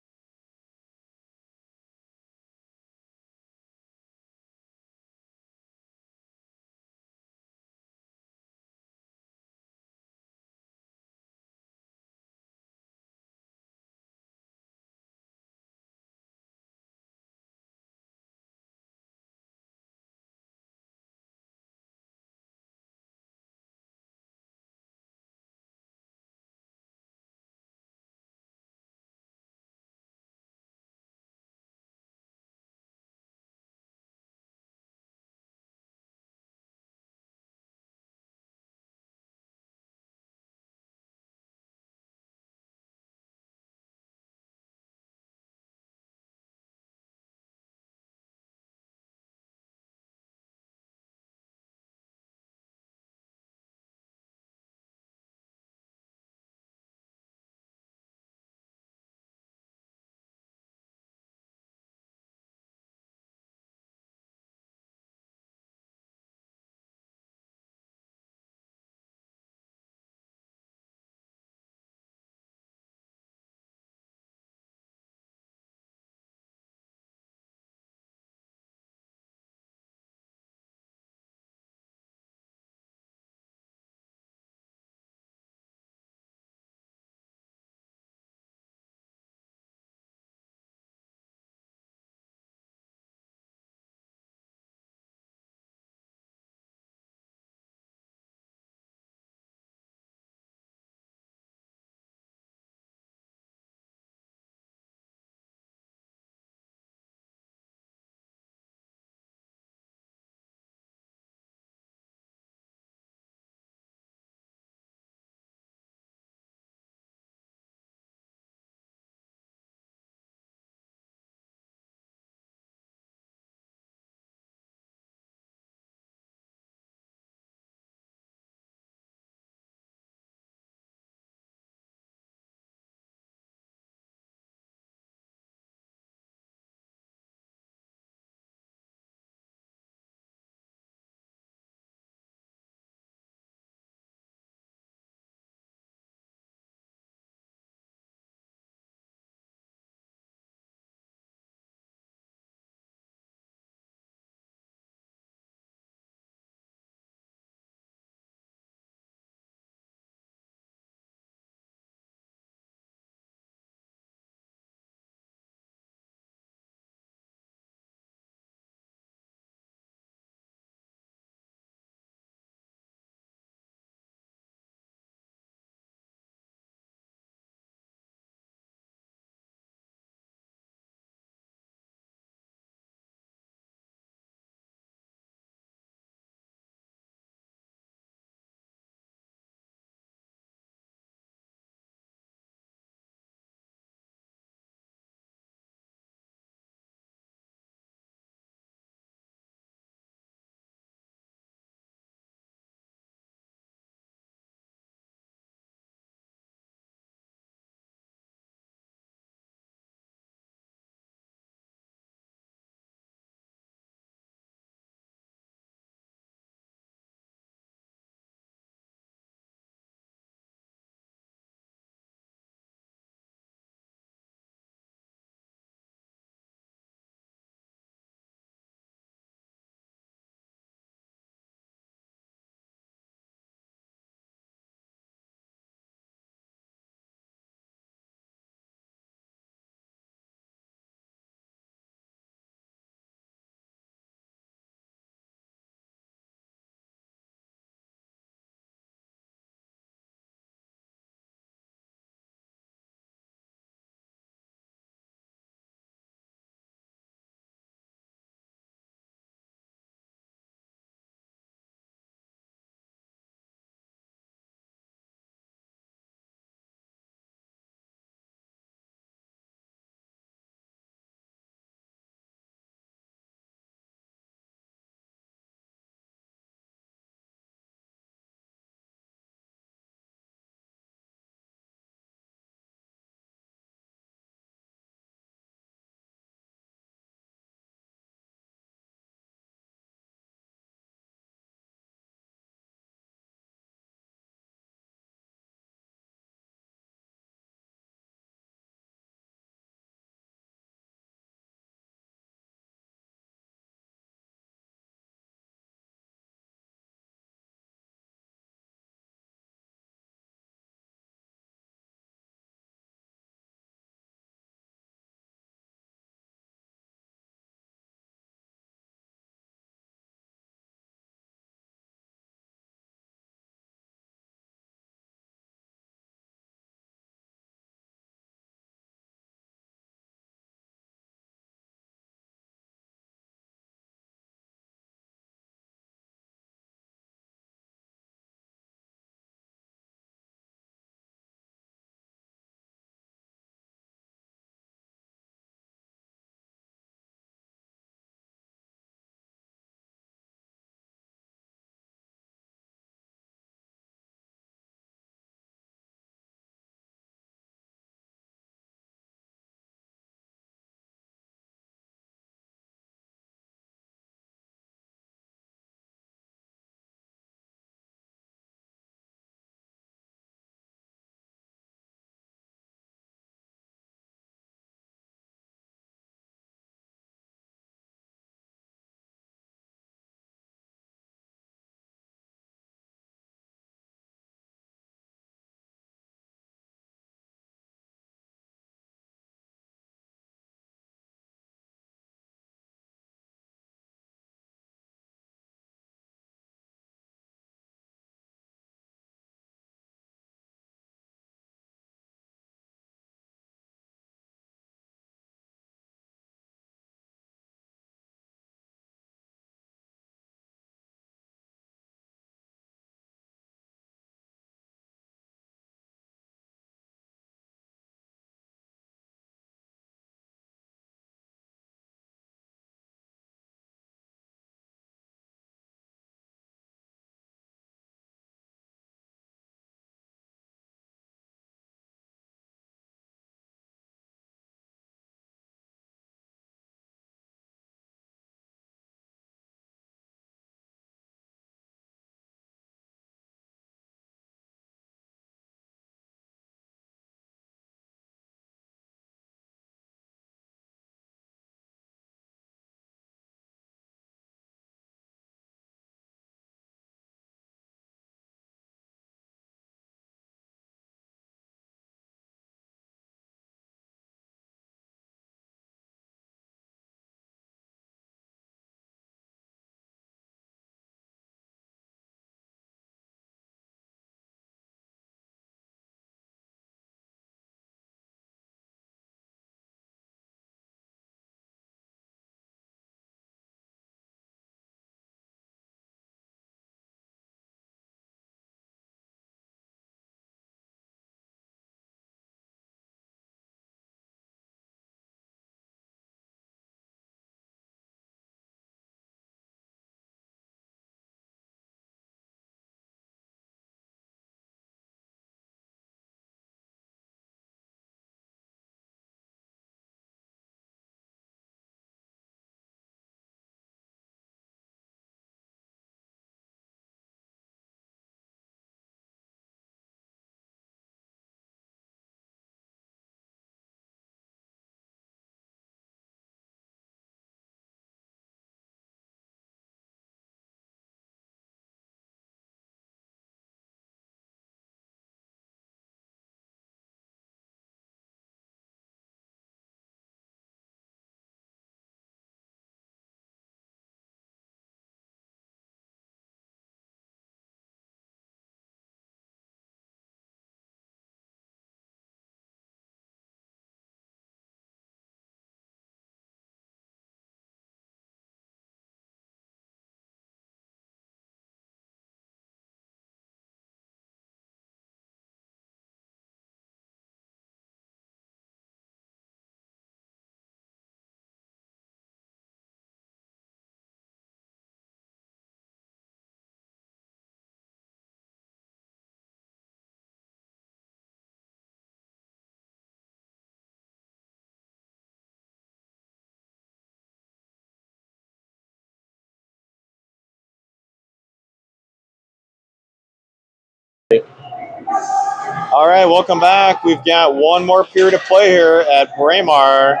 A: All right, welcome back. We've got one more period of play here at Braemar.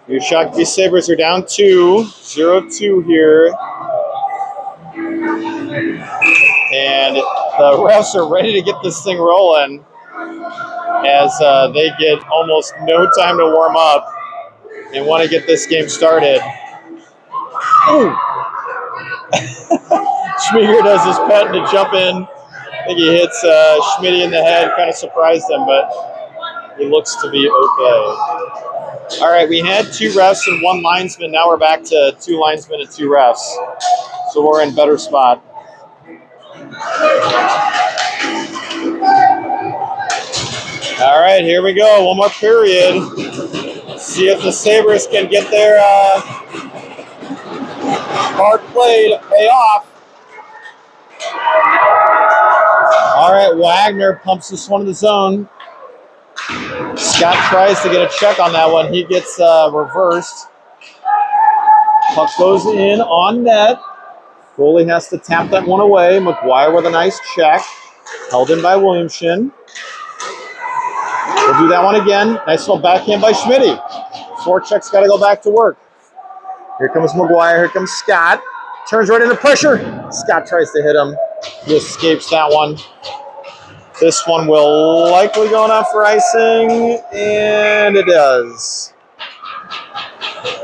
A: Your Shakopee Sabres are down 0-2 here. And the refs are ready to get this thing rolling as they get almost no time to warm up and want to get this game started. Schmiger does his pet to jump in. I think he hits Schmitty in the head, kind of surprised him, but he looks to be okay. All right, we had 2 refs and 1 linesman. Now we're back to 2 linesmen and 2 refs. So we're in better spot. All right, here we go. One more period. See if the Sabres can get their hard play to pay off. All right, Wagner pumps this one in the zone. Scott tries to get a check on that one. He gets reversed. Puck goes in on net. Foley has to tap that one away. McGuire with a nice check. Held in by Williamson. We'll do that one again. Nice little backhand by Schmitty. Forecheck's got to go back to work. Here comes McGuire. Here comes Scott. Turns right into pressure. Scott tries to hit him. He escapes that one. This one will likely go enough for icing, and it does.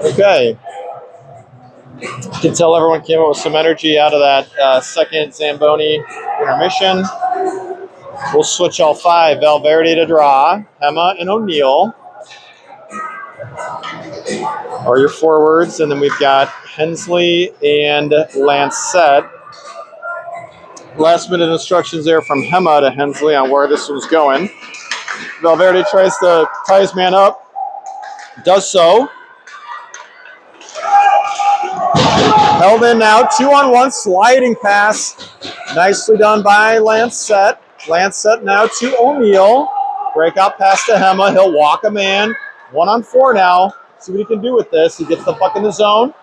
A: Okay. You can tell everyone came up with some energy out of that second Zamboni intermission. We'll switch all 5. Valverde to draw. Hema and O'Neill are your forwards, and then we've got Hensley and Lancette. Last minute instructions there from Hema to Hensley on where this was going. Valverde tries to tie his man up. Does so. Held in now. 2-on-1 sliding pass. Nicely done by Lancette. Lancette now to O'Neill. Breakout pass to Hema. He'll walk a man. 1-on-4 now. See what he can do with this. He gets the puck in the zone.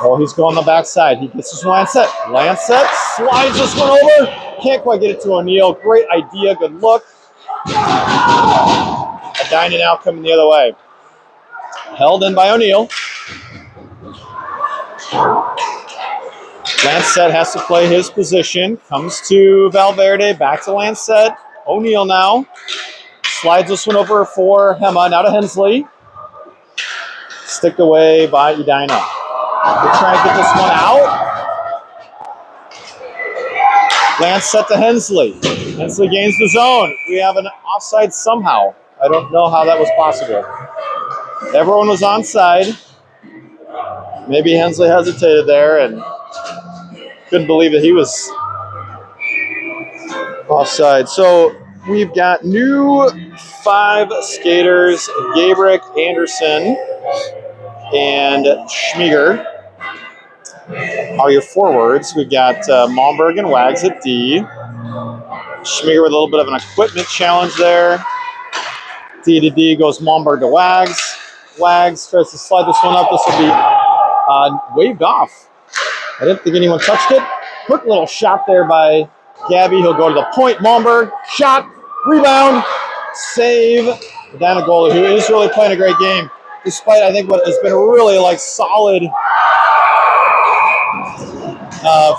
A: Oh, he's going the backside. He gets this Lancette. Lancette slides this one over. Can't quite get it to O'Neill. Great idea. Good look. Edina now coming the other way. Held in by O'Neill. Lancette has to play his position. Comes to Valverde. Back to Lancette. O'Neill now. Slides this one over for Hema. Now to Hensley. Sticked away by Edina. We're trying to get this one out. Lancette to Hensley. Hensley gains the zone. We have an offside somehow. I don't know how that was possible. Everyone was onside. Maybe Hensley hesitated there and couldn't believe that he was offside. So we've got new 5 skaters, Gabrick, Anderson, and Schmiger are your forwards. We've got Malmberg and Wags at D. Schmiger with a little bit of an equipment challenge there. D to D goes Malmberg to Wags. Wags tries to slide this one up. This will be waved off. I didn't think anyone touched it. Quick little shot there by Gabby. He'll go to the point. Malmberg, shot, rebound, save. Down a goalie who is really playing a great game. Despite, I think, what has been a really solid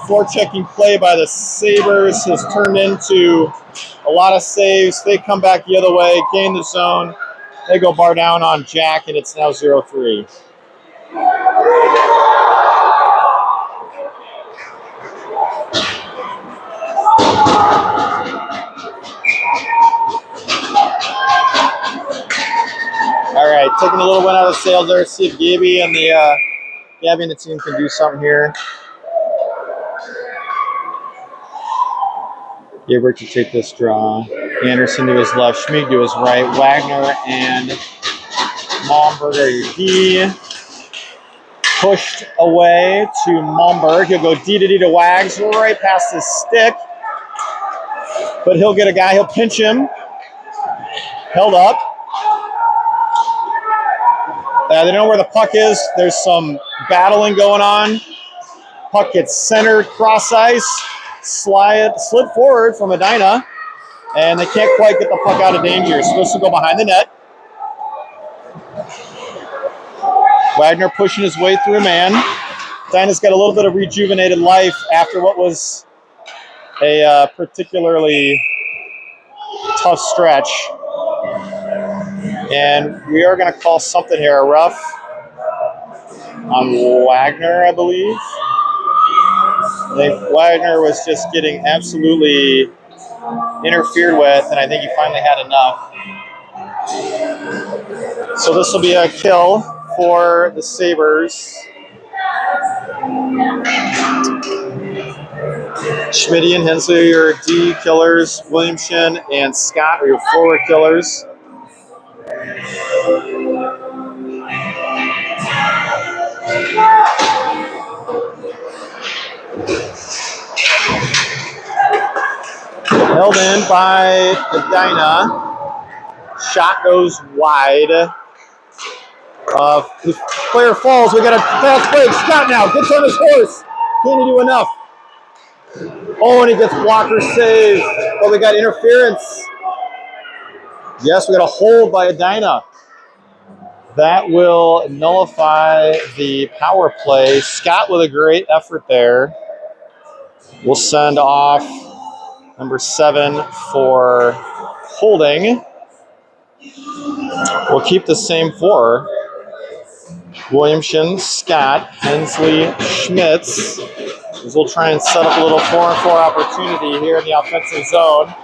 A: forechecking play by the Sabres has turned into a lot of saves. They come back the other way, gain the zone. They go bar down on Jack, and it's now 0-3. All right, taking a little wind out of the sails there. See if Gabby and the team can do something here. Gabrick to take this draw. Anderson to his left, Schmig to his right. Wagner and Malmberg are your D. Pushed away to Malmberg. He'll go D to D to Wags, right past his stick. But he'll get a guy, he'll pinch him. Held up. They don't know where the puck is. There's some battling going on. Puck gets centered, cross ice. slid forward from Edina, and they can't quite get the puck out of danger. Supposed to go behind the net. Wagner pushing his way through a man. Edina's got a little bit of rejuvenated life after what was a particularly tough stretch. And we are going to call something here, a rough on Wagner, I believe. I think Wagner was just getting absolutely interfered with, and I think he finally had enough. So this will be a kill for the Sabres. Schmitty and Hensley are your D killers. Williamson and Scott are your forward killers. Held in by Edina. Shot goes wide. The player falls. We got a fast break. Scott now gets on his horse. Can he do enough? Oh, and he gets blocker save. Oh, we got interference. Yes, we got a hold by Edina. That will nullify the power play. Scott with a great effort there. We'll send off number 7 for holding. We'll keep the same 4. Williamson, Scott, Hensley, Schmitz. We'll try and set up a little 4-on-4 opportunity here in the offensive zone.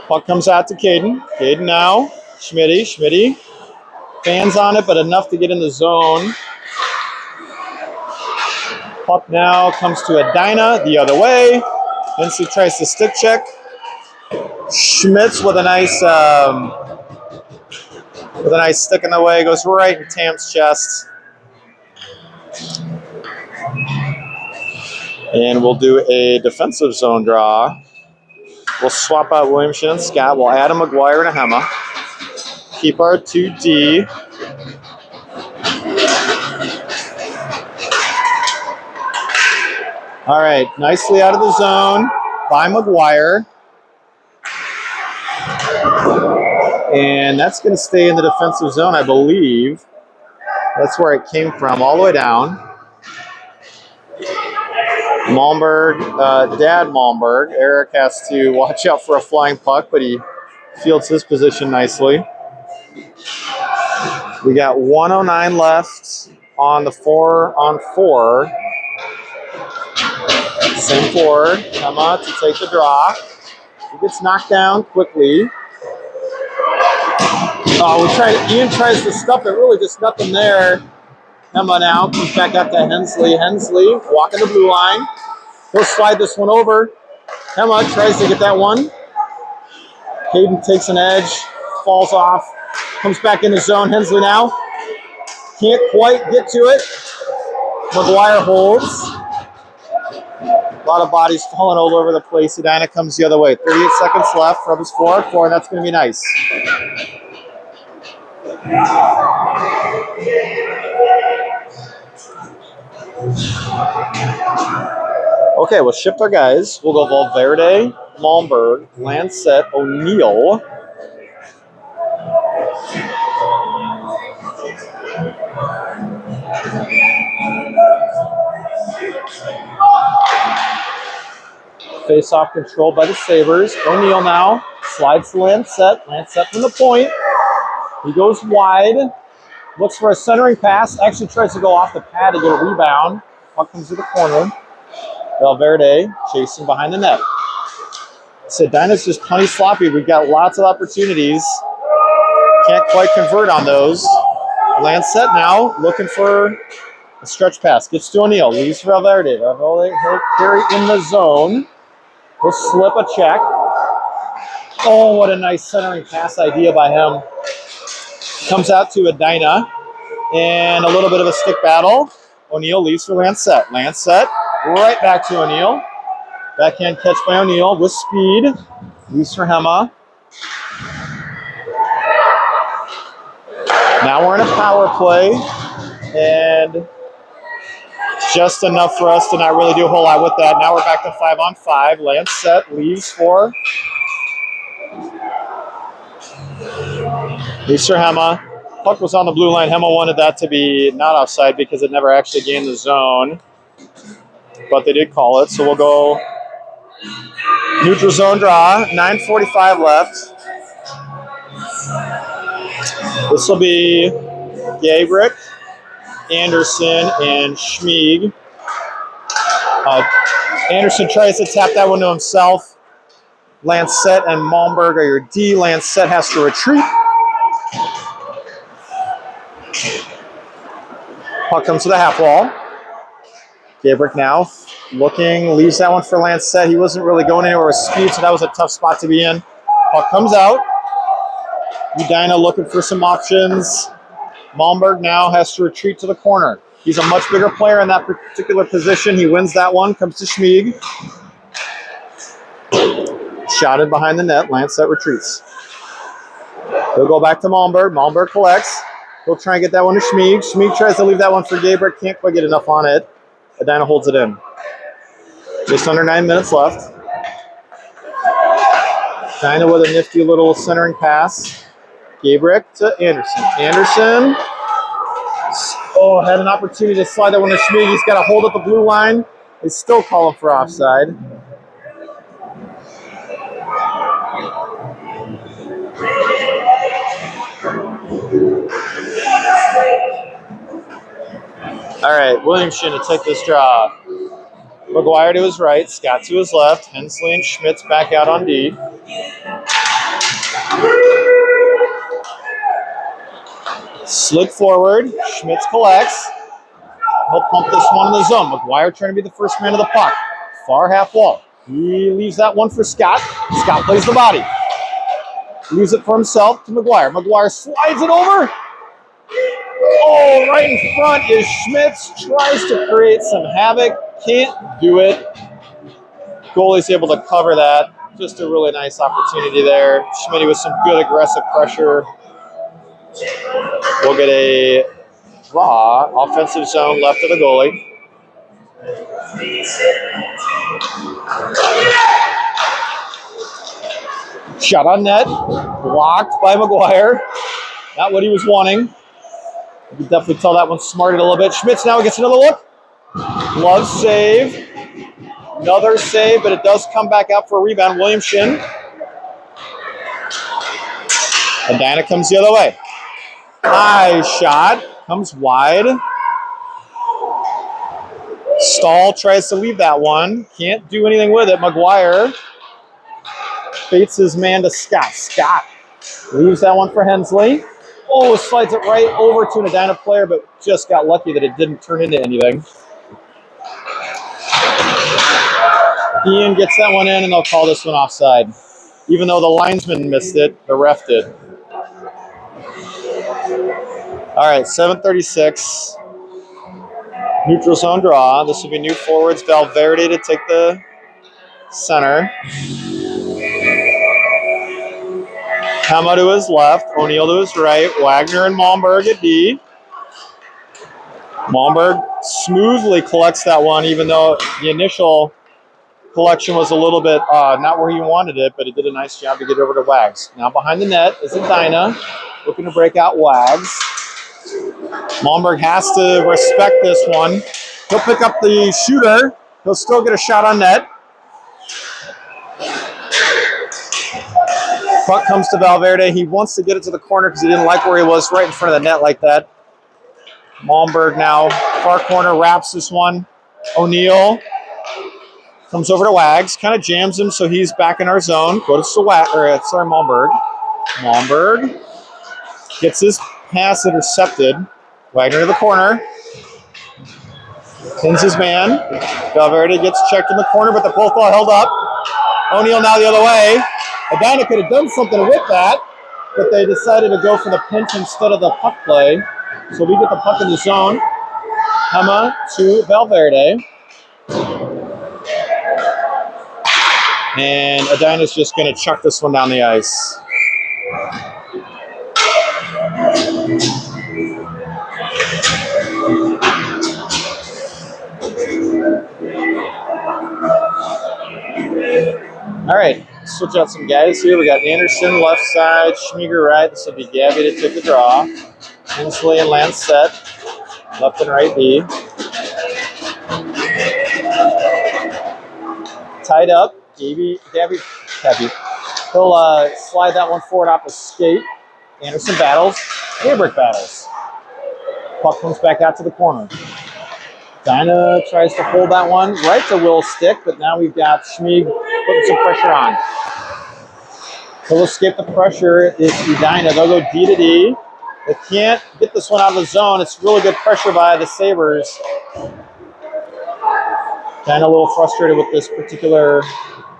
A: Puck comes out to Caden. Caden now. Schmitty. Fans on it, but enough to get in the zone. Puck now comes to Edina the other way. Hensley tries to stick check. Schmitz with a nice stick in the way, goes right in Tam's chest. And we'll do a defensive zone draw. We'll swap out Williamson and Scott. We'll add a McGuire and a Hema. Keep our 2D. All right, nicely out of the zone by McGuire. And that's going to stay in the defensive zone, I believe. That's where it came from, all the way down. Malmberg, Dad Malmberg. Eric has to watch out for a flying puck, but he fields his position nicely. We got 1:09 left on the 4-on-4. Same 4. Emma to take the draw. He gets knocked down quickly. Ian tries to stuff it, really just nothing there. Emma now comes back up to Hensley. Hensley walking the blue line. He'll slide this one over. Emma tries to get that one. Caden takes an edge, falls off, comes back in the zone. Hensley now can't quite get to it. McGuire holds. A lot of bodies falling all over the place. Edina comes the other way. 38 seconds left. Rub is 4-4, and that's going to be nice. Okay, we'll shift our guys. We'll go Valverde, Malmberg, Lancet, O'Neill. Face-off control by the Sabres. O'Neill now slides to Lancet. Lancet from the point. He goes wide. Looks for a centering pass. Actually tries to go off the pad to get a rebound. Puck comes to the corner. Valverde chasing behind the net. Edina's just plenty sloppy. We've got lots of opportunities. Can't quite convert on those. Lancet now looking for a stretch pass. Gets to O'Neill. Leaves for Valverde. Valverde he'll carry in the zone. He'll slip a check. Oh, what a nice centering pass idea by him. Comes out to Edina. And a little bit of a stick battle. O'Neill leaves for Lancet. Lancet right back to O'Neill. Backhand catch by O'Neill with speed. Leaves for Hema. Now we're in a power play, and just enough for us to not really do a whole lot with that. Now we're back to 5-on-5. Lance set, leaves for Hema. Puck was on the blue line. Hema wanted that to be not offside because it never actually gained the zone, but they did call it. So we'll go neutral zone draw. 9:45 left. This will be Gabrick, Anderson, and Schmieg. Anderson tries to tap that one to himself. Lancet and Malmberg are your D. Lancet has to retreat. Puck comes to the half wall. Gabrick now looking, leaves that one for Lancet. He wasn't really going anywhere with speed, so that was a tough spot to be in. Puck comes out. Edina looking for some options. Malmberg now has to retreat to the corner. He's a much bigger player in that particular position. He wins that one, comes to Schmieg. Shotted behind the net. Lancet retreats. He'll go back to Malmberg. Malmberg collects. He'll try and get that one to Schmieg. Schmieg tries to leave that one for Gabrick. Can't quite get enough on it. Edina holds it in. Just under 9 minutes left. Edina with a nifty little centering pass. Gabrick to Anderson. Anderson had an opportunity to slide that one to Schmieg. He's got to hold up the blue line. They still call him for offside. All right, Williamson to take this draw. McGuire to his right, Scott to his left, Hensley and Schmitz back out on D. Slid forward, Schmitz collects. He'll pump this one in the zone. McGuire trying to be the first man of the puck. Far half wall. He leaves that one for Scott. Scott plays the body. Leaves it for himself to McGuire. McGuire slides it over. Oh, right in front is Schmitz. Tries to create some havoc. Can't do it. Goalie's able to cover that. Just a really nice opportunity there. Schmitty with some good aggressive pressure. We'll get a draw. Offensive zone left of the goalie. Shot on net. Blocked by McGuire. Not what he was wanting. You can definitely tell that one smarted a little bit. Schmitz now gets another look. Glove save. Another save, but it does come back out for a rebound. Williamson. Edina comes the other way. High shot. Comes wide. Stahl tries to leave that one. Can't do anything with it. McGuire baits his man to Scott. Scott leaves that one for Hensley. Oh, slides it right over to an Edina player, but just got lucky that it didn't turn into anything. Ian gets that one in, and they'll call this one offside. Even though the linesman missed it, the ref did. All right, 7:36. Neutral zone draw. This will be new forwards. Valverde to take the center. Hema to his left. O'Neill to his right. Wagner and Malmberg at D. Malmberg smoothly collects that one, even though the initial collection was a little bit not where he wanted it, but he did a nice job to get over to Wags. Now behind the net is Edina, looking to break out Wags. Malmberg has to respect this one. He'll pick up the shooter. He'll still get a shot on net. Puck comes to Valverde. He wants to get it to the corner because he didn't like where he was right in front of the net like that. Malmberg now, far corner, wraps this one. O'Neill comes over to Wags, kind of jams him, so he's back in our zone. Goes to Malmberg. Malmberg gets his pass intercepted. Wagner to the corner. Pins his man. Valverde gets checked in the corner, but the both all held up. O'Neill now the other way. Edina could have done something with that, but they decided to go for the pinch instead of the puck play. So we get the puck in the zone. Hema to Valverde. And Edina's just going to chuck this one down the ice. All right, switch out some guys here. We got Anderson left side, Schmieger right. This will be Gabby to take the draw. Hensley and Lancet, left and right B. Tied up, Gabby. He'll slide that one forward off the skate. Anderson battles, Gabrick battles. Puck comes back out to the corner. Edina tries to hold that one right to Will's stick, but now we've got Schmieg putting some pressure on. He'll escape the pressure. It's Edina. They'll go D to D. They can't get this one out of the zone. It's really good pressure by the Sabres. Kind of a little frustrated with this particular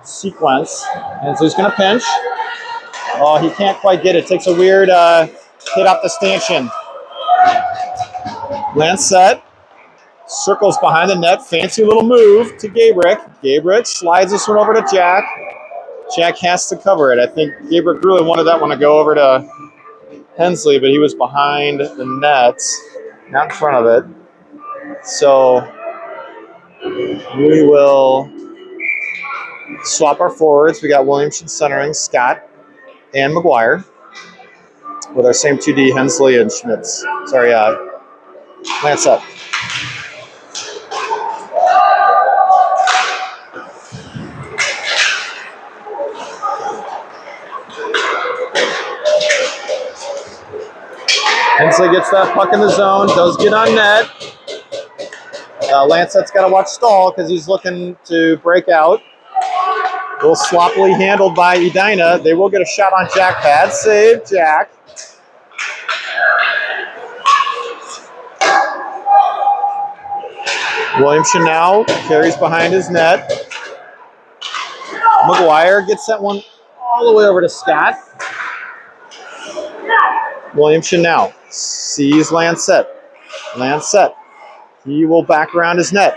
A: sequence. And so he's going to pinch. Oh, he can't quite get it. Takes a weird hit off the stanchion. Lancet circles behind the net. Fancy little move to Gabrick. Gabrick slides this one over to Jack. Jack has to cover it. I think Gabrick really wanted that one to go over to Hensley, but he was behind the net, not in front of it. So we will swap our forwards. We got Williamson centering, Scott and McGuire, with our same 2D, Hensley and Schmitz. Sorry, Lancet. Hensley gets that puck in the zone, does get on net. Lancet's got to watch Stahl because he's looking to break out. A little sloppily handled by Edina. They will get a shot on Jack. Bad save, Jack. Williamson now carries behind his net. McGuire gets that one all the way over to Scott. Williamson now sees Lancet. Lancet. He will back around his net.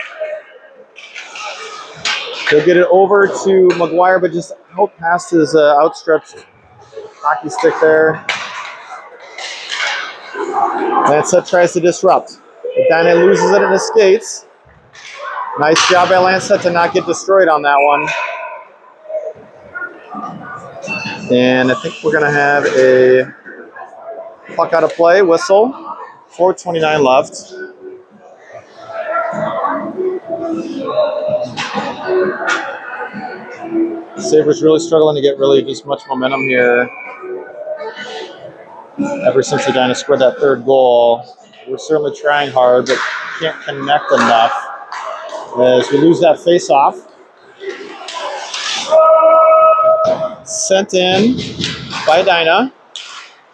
A: He'll get it over to McGuire, but just out past his outstretched hockey stick there. Lancet tries to disrupt. Edina loses it in his skates. Nice job by Lancet to not get destroyed on that one. And I think we're going to have a puck out of play, whistle. 4:29 left. Sabres really struggling to get really just much momentum here. Ever since Edina scored that third goal, we're certainly trying hard, but can't connect enough. As we lose that face-off. Sent in by Edina.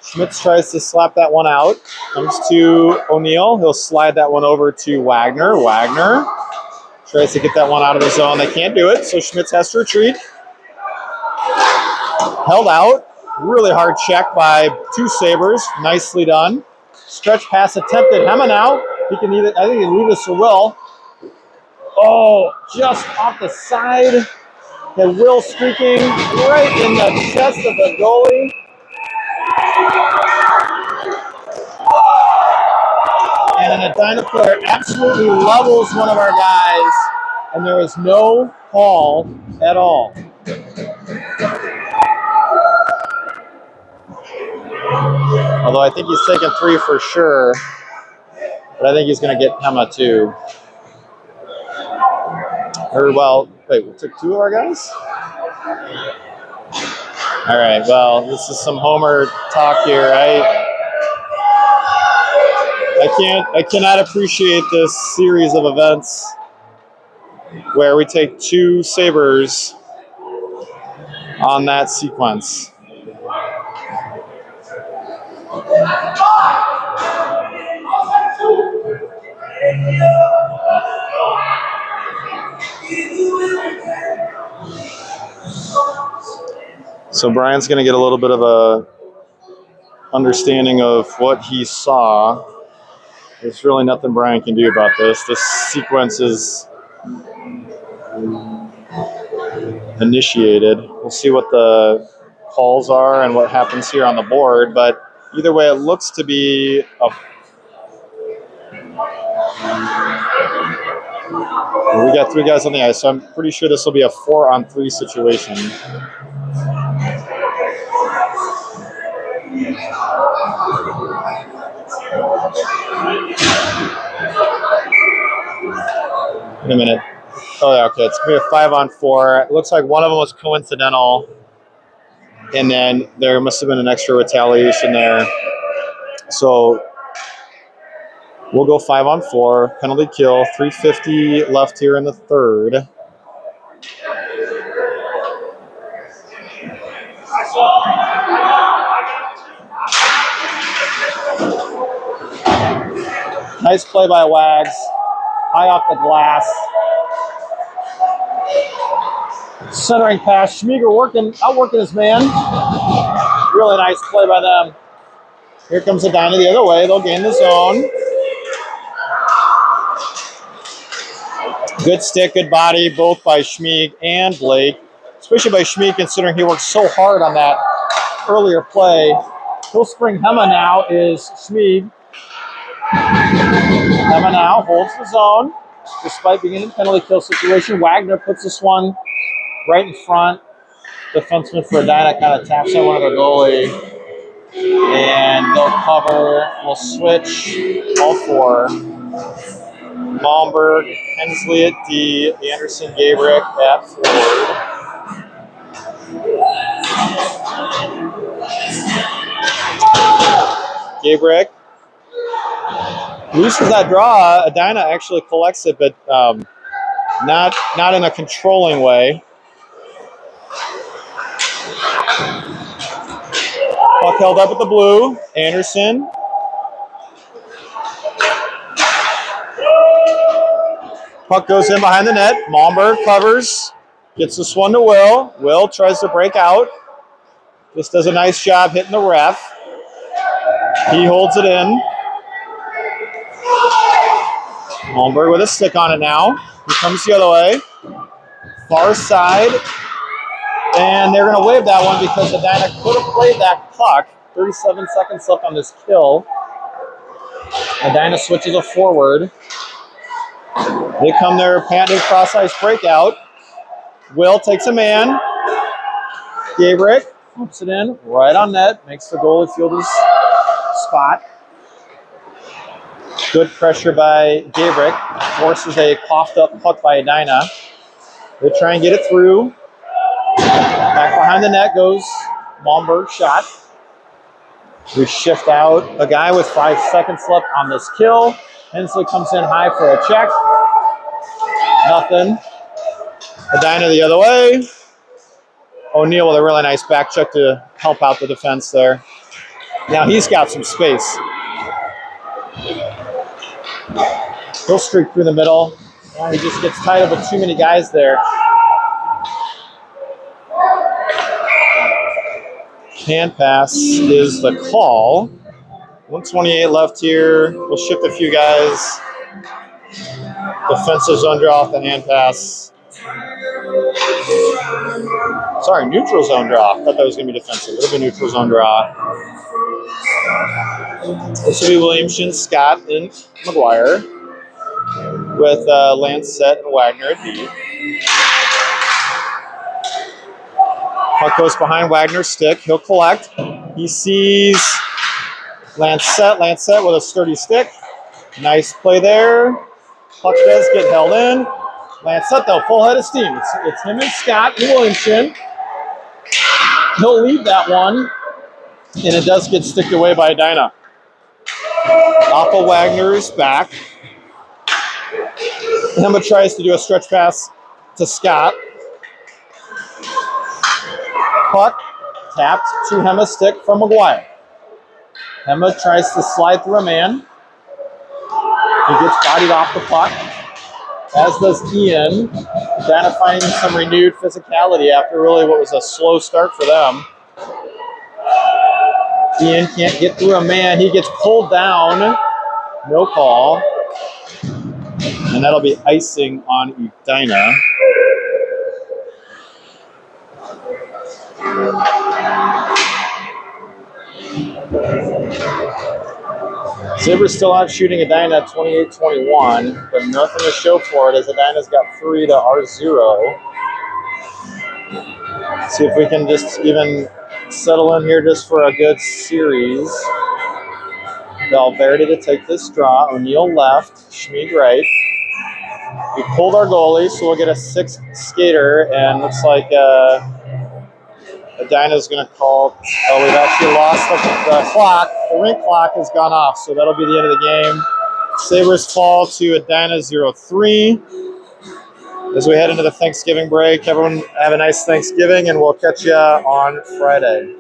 A: Schmitz tries to slap that one out. Comes to O'Neill. He'll slide that one over to Wagner. Wagner tries to get that one out of the zone. They can't do it, so Schmitz has to retreat. Held out. Really hard check by two Sabres. Nicely done. Stretch pass attempted. Hema now. He can either, I think he can leave this to Will. Oh, just off the side. And Will streaking right in the chest of the goalie. And an Edina player absolutely levels one of our guys, and there is no call at all. Although I think he's taking 3 for sure, but I think he's going to get Hema too. Or, well, wait, we took 2 of our guys? All right, well, this is some Homer talk here. I cannot appreciate this series of events where we take 2 Sabres on that sequence. So Brian's going to get a little bit of a understanding of what he saw. There's really nothing Brian can do about this. This sequence is initiated. We'll see what the calls are and what happens here on the board, but either way, it looks to be We got 3 guys on the ice, so I'm pretty sure this will be a 4-on-3 situation. In a minute. Oh, yeah, okay. It's going to be a 5-on-4. It looks like one of them was coincidental, and then there must have been an extra retaliation there. So we'll go 5-on-4, penalty kill, 3:50 left here in the third. Nice play by Wags. High off the glass. Centering pass. Schmieger outworking his man. Really nice play by them. Here comes Edina the other way. They'll gain the zone. Good stick, good body, both by Schmieg and Blake. Especially by Schmieg, considering he worked so hard on that earlier play. He'll spring Hema now is Schmieg. Hema now holds the zone, despite being in a penalty kill situation. Wagner puts this one right in front. Defenseman for Edina kind of taps on one of their goalie. And they'll cover. We'll switch all 4. Malmberg, Hensley at D, Anderson, Gabrick at forward. Gabrick loses that draw. Edina actually collects it, but not in a controlling way. Puck held up at the blue. Anderson. Puck goes in behind the net. Malmberg covers. Gets this one to Will. Will tries to break out. Just does a nice job hitting the ref. He holds it in. Malmberg with a stick on it now. He comes the other way. Far side. And they're going to wave that one because Edina could have played that puck. 37 seconds left on this kill. Edina switches a forward. They come there, panting cross-ice breakout. Will takes a man. Gabrick pumps it in right on net. Makes the goalie field his spot. Good pressure by Gabrick. Forces a coughed-up puck by Edina. They try and get it through. Back behind the net goes Malmberg's shot. We shift out a guy with 5 seconds left on this kill. Hensley comes in high for a check. Nothing. Edina the other way. O'Neill with a really nice back check to help out the defense there. Now he's got some space. He'll streak through the middle. Now he just gets tied up with too many guys there. Hand pass is the call. 1:28 left here. We'll shift a few guys. Defensive zone draw off the hand pass. Sorry, neutral zone draw. I thought that was going to be defensive. It'll be neutral zone draw. This will be Williamson, Scott, and McGuire. With Lancet and Wagner at D. Puck goes behind Wagner's stick. He'll collect. He sees Lancet. Lancet with a sturdy stick. Nice play there. Puck does get held in. Lancet, though, full head of steam. It's him and Scott and Williamson. He'll lead that one. And it does get sticked away by Edina. Off of Wagner's back. Hema tries to do a stretch pass to Scott. Puck tapped to Hema's stick from McGuire. Hema tries to slide through a man. He gets bodied off the puck, as does Ian, identifying some renewed physicality after really what was a slow start for them. Ian can't get through a man. He gets pulled down. No call. And that'll be icing on Edina. Sabres still out shooting Edina at 28-21, but nothing to show for it as Edina's got 3 to our 0. See if we can just even settle in here just for a good series. Valverde to take this draw. O'Neill left. Schmid right. We pulled our goalie, so we'll get a 6th skater, and looks like Edina's going to call. Oh, we've actually lost the clock. The rink clock has gone off, so that'll be the end of the game. Sabres fall to Edina 0-3. As we head into the Thanksgiving break, everyone have a nice Thanksgiving, and we'll catch you on Friday.